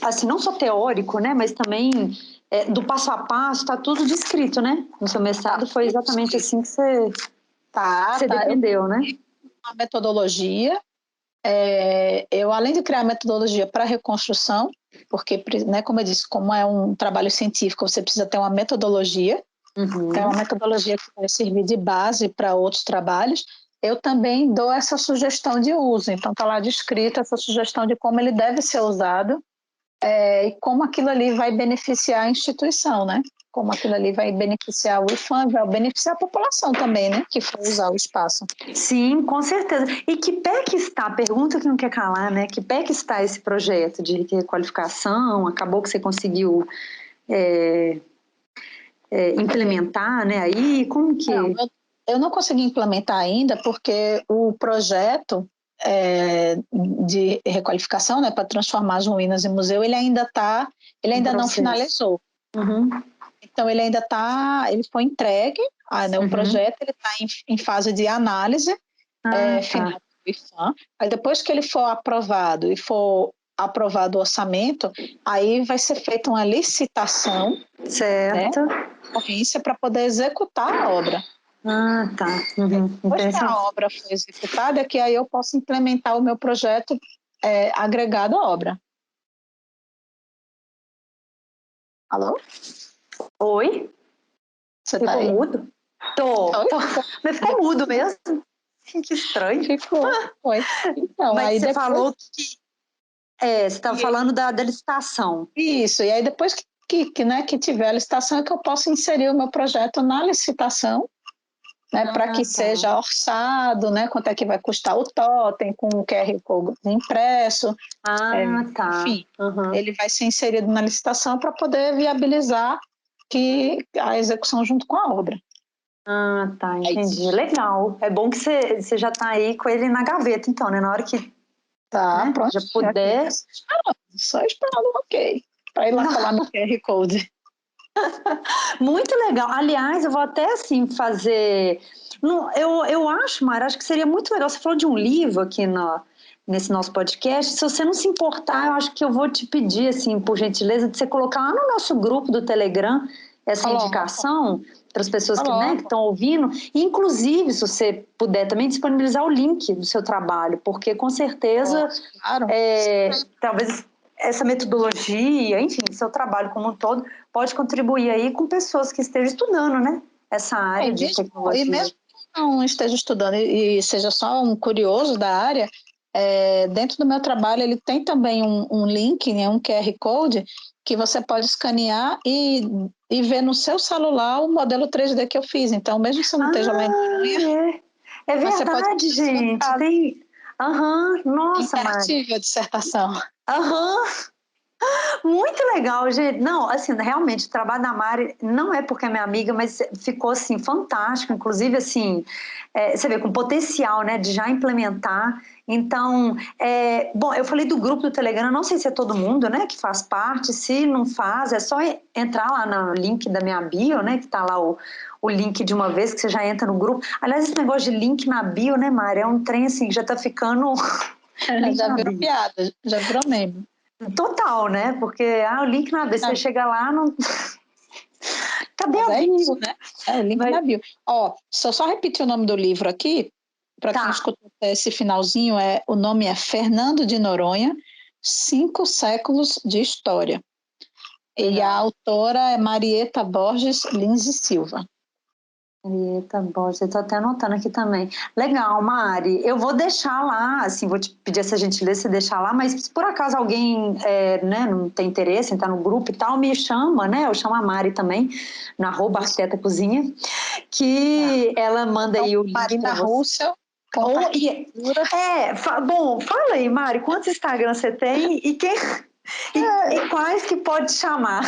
assim, não só teórico, né, mas também do passo a passo, está tudo descrito, né? No seu mestrado foi exatamente assim que você defendeu, né? A metodologia, eu além de criar a metodologia para reconstrução, porque, né, como eu disse, como é um trabalho científico, você precisa ter uma metodologia, é uma metodologia que vai servir de base para outros trabalhos. Eu também dou essa sugestão de uso, então está lá descrita essa sugestão de como ele deve ser usado e como aquilo ali vai beneficiar a instituição, né? Como aquilo ali vai beneficiar o IFAM, vai beneficiar a população também, né? Que for usar o espaço. Sim, com certeza. E que pé que está, pergunta que não quer calar, né? Que pé que está esse projeto de requalificação? Acabou que você conseguiu implementar, né? Aí, como que... Não, eu não consegui implementar ainda porque o projeto de requalificação, né, para transformar as ruínas em museu, ele ainda não finalizou. Uhum. Então ele foi entregue, né, o projeto ele está em fase de análise final do IFAM. Aí depois que ele for aprovado e for aprovado o orçamento, aí vai ser feita uma licitação, certo, né, para poder executar a obra. Tá. Uhum. Depois que a obra for executada, é que aí eu posso implementar o meu projeto agregado à obra. Alô? Oi? Você ficou tá aí? mudo? Tô. Mas ficou mudo mesmo? Que estranho. Ficou, foi. Então, mas aí você depois... falou que... você estava falando da licitação. Isso, e aí depois que tiver a licitação é que eu posso inserir o meu projeto na licitação, né, para que seja orçado, né, quanto é que vai custar o totem com o QR Code impresso. Tá. Enfim, ele vai ser inserido na licitação para poder viabilizar a execução junto com a obra. Tá, entendi. Legal. É bom que você já está aí com ele na gaveta, então, né? Na hora que Tá, pronto. já puder. Só esperando o ok, para ir lá colar no QR Code. Muito legal. Aliás, eu vou até assim fazer. Eu acho, Mara, acho que seria muito legal. Você falou de um livro aqui nesse nosso podcast. Se você não se importar, eu acho que eu vou te pedir, assim, por gentileza, de você colocar lá no nosso grupo do Telegram essa indicação para as pessoas que estão ouvindo. E, inclusive, se você puder também disponibilizar o link do seu trabalho, porque com certeza, talvez essa metodologia, enfim, seu trabalho como um todo, pode contribuir aí com pessoas que estejam estudando, né? Essa área de tecnologia. E mesmo que não esteja estudando e seja só um curioso da área, dentro do meu trabalho ele tem também um link, né, um QR Code, que você pode escanear e ver no seu celular o modelo 3D que eu fiz. Então, mesmo que você não esteja lá em Noronha... É verdade, gente. Tem... nossa, interativo a dissertação. Muito legal, gente. Não, assim, realmente, o trabalho da Mari não é porque é minha amiga, mas ficou, assim, fantástico. Inclusive, assim, você vê, com potencial, né, de já implementar. Então, bom, eu falei do grupo do Telegram, não sei se é todo mundo, né, que faz parte. Se não faz, é só entrar lá no link da minha bio, né, que tá lá o link de uma vez, que você já entra no grupo. Aliás, esse negócio de link na bio, né, Mari, é um trem, assim, que já tá ficando... já virou piada, já virou meme. Total, né? Porque o link na bio, você chega lá, não... Cadê a bio? Isso, né? O link na bio. Se eu só repetir o nome do livro aqui, para quem escutou esse finalzinho, o nome é Fernando de Noronha, 5 séculos de história. E a autora é Marieta Borges Lins e Silva. Marieta Borges, eu estou até anotando aqui também. Legal, Mari. Eu vou deixar lá, assim, vou te pedir essa gentileza de deixar lá, mas se por acaso alguém né, não tem interesse em estar no grupo e tal, me chama, né? Eu chamo a Mari também, na @arquiteta cozinha, que ela manda aí o link Marina Russell. Bom, fala aí, Mari, quantos Instagram você tem e quem... E quais que pode chamar?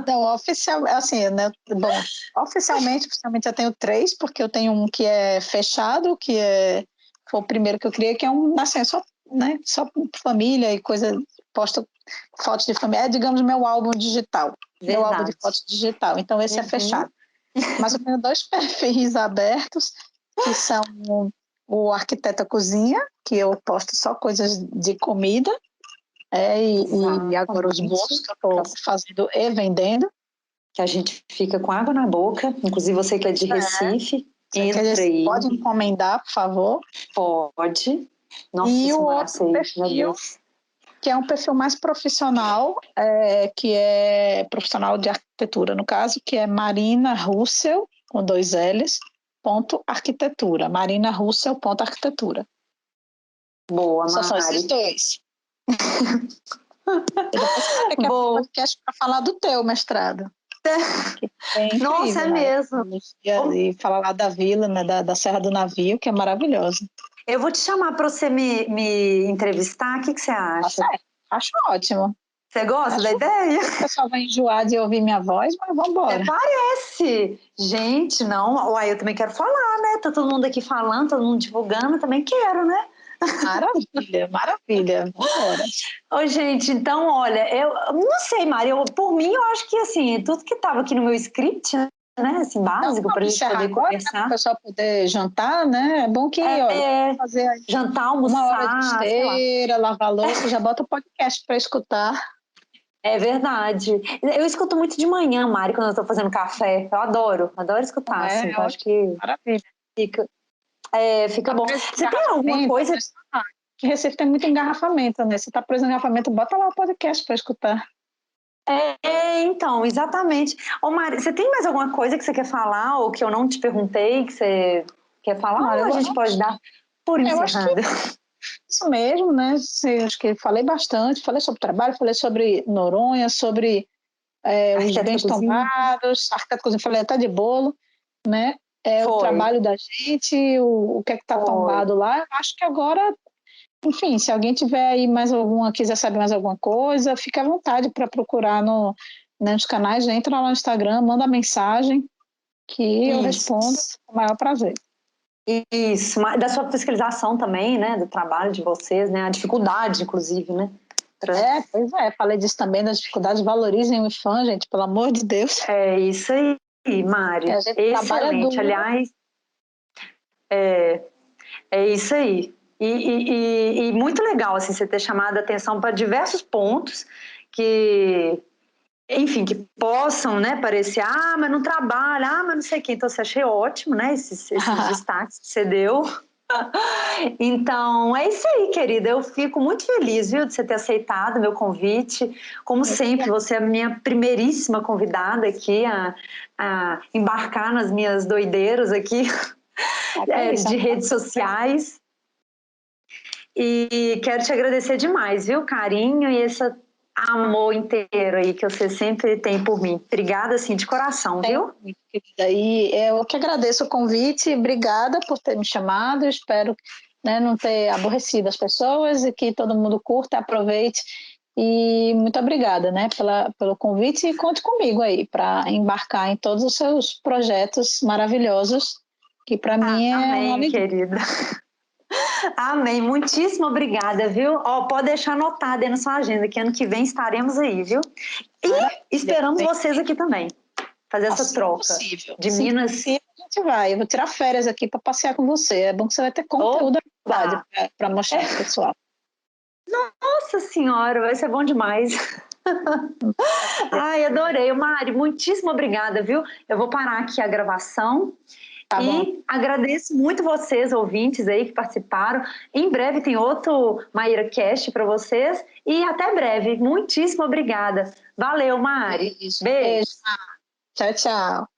Não, assim, né? Bom, oficialmente eu tenho 3, porque eu tenho um que é fechado, foi o primeiro que eu criei, que é assim, só família e coisa, posto fotos de família, digamos, meu álbum digital, meu álbum de fotos digital, então esse é fechado. Mas eu tenho 2 perfis abertos, que são o Arquiteta Cozinha, que eu posto só coisas de comida, e agora os bolos que eu estou fazendo e vendendo. Que a gente fica com água na boca, inclusive você que é de Recife, entra aí. Pode encomendar, por favor? Pode. Nossa, e o outro perfil, que é um perfil mais profissional, que é profissional de arquitetura, no caso, que é Marina Russell, com 2 L's, .arquitetura. Marina Russell, .arquitetura. Boa, Mari. Só são esses 2. E depois você vai ter que abrir um Bom, podcast para falar do teu mestrado. Que é incrível, nossa, é né? mesmo. E falar lá da vila, né? Da Serra do Navio, que é maravilhosa. Eu vou te chamar para você me entrevistar. O que você Tá acha? certo. Acho ótimo. Você gosta da ideia? O pessoal vai enjoar de ouvir minha voz, mas vamos embora. Parece. Gente, não. Uai, eu também quero falar, né? Tá todo mundo aqui falando, todo mundo divulgando, eu também quero, né? Maravilha, maravilha. Vamos embora. Ô, gente, então, olha, eu não sei, Mari, por mim, eu acho que, assim, tudo que estava aqui no meu script, né, assim, Então, básico, para a vamos gente encerrar poder agora, né, para o conversar, pessoal poder jantar, né? É bom que, olha, fazer aí jantar, uma hora de almoçar, sei lá. esteira, lavar louça, já bota o podcast para escutar. É verdade. Eu escuto muito de manhã, Mari, quando eu estou fazendo café. Eu adoro escutar, assim, eu acho que Maravilha. fica Tá bom. preso em Você tem alguma engarrafamento, coisa... que Recife tem muito engarrafamento, né? Se tá preso em engarrafamento, bota lá o podcast para escutar. Então, exatamente. Ô, Mari, você tem mais alguma coisa que você quer falar ou que eu não te perguntei que você quer falar? Olha, Ou a gente pode dar por eu acho que encerrado? isso mesmo, né? Acho que falei bastante, falei sobre trabalho, falei sobre Noronha, sobre os Arquiteto da bens cozinha? tombados, arquiteto cozinha, falei até de bolo, né? O Foi. trabalho da gente, o que é que está Foi. tombado lá. Eu acho que agora, enfim, se alguém tiver aí quiser saber mais alguma coisa, fique à vontade para procurar nos canais, entra lá no Instagram, manda mensagem que eu Isso. respondo com o maior prazer. Isso. Da sua fiscalização também, né? Do trabalho de vocês, né? A dificuldade, inclusive, né? Pois é, falei disso também, das dificuldades, valorizem o IFAM, gente, pelo amor de Deus. É isso aí, Mari. A gente trabalha Excelente. duro. Aliás, é isso aí. E muito legal assim, você ter chamado a atenção para diversos pontos que, enfim, que possam, né, parecer, mas não trabalha, mas não sei o quê. Então, você achei ótimo, né, esses destaques que você deu. Então, é isso aí, querida. Eu fico muito feliz, viu, de você ter aceitado meu convite. Como sempre, você é a minha primeiríssima convidada aqui a embarcar nas minhas doideiras aqui de redes sociais. E quero te agradecer demais, viu? Carinho e esse amor inteiro aí que você sempre tem por mim. Obrigada, assim, de coração, viu? E eu que agradeço o convite, obrigada por ter me chamado, espero, né, não ter aborrecido as pessoas e que todo mundo curta, aproveite. E muito obrigada, né, pelo convite e conte comigo aí para embarcar em todos os seus projetos maravilhosos, que para mim é uma Amém, alegria. querida. Amém. Muitíssimo obrigada, viu? Pode deixar anotado aí na sua agenda que ano que vem estaremos aí, viu? E esperamos vocês aqui também. Fazer essa troca possível. de Minas. Possível, a gente vai. Eu vou tirar férias aqui para passear com você. É bom que você vai ter conteúdo para mostrar pro pessoal. Nossa Senhora, vai ser bom demais. Ai, adorei. Mari, muitíssimo obrigada, viu? Eu vou parar aqui a gravação. E agradeço muito vocês, ouvintes aí que participaram. Em breve tem outro Maíra Cast para vocês. E até breve. Muitíssimo obrigada. Valeu, Mari. Beijo. Tchau, tchau.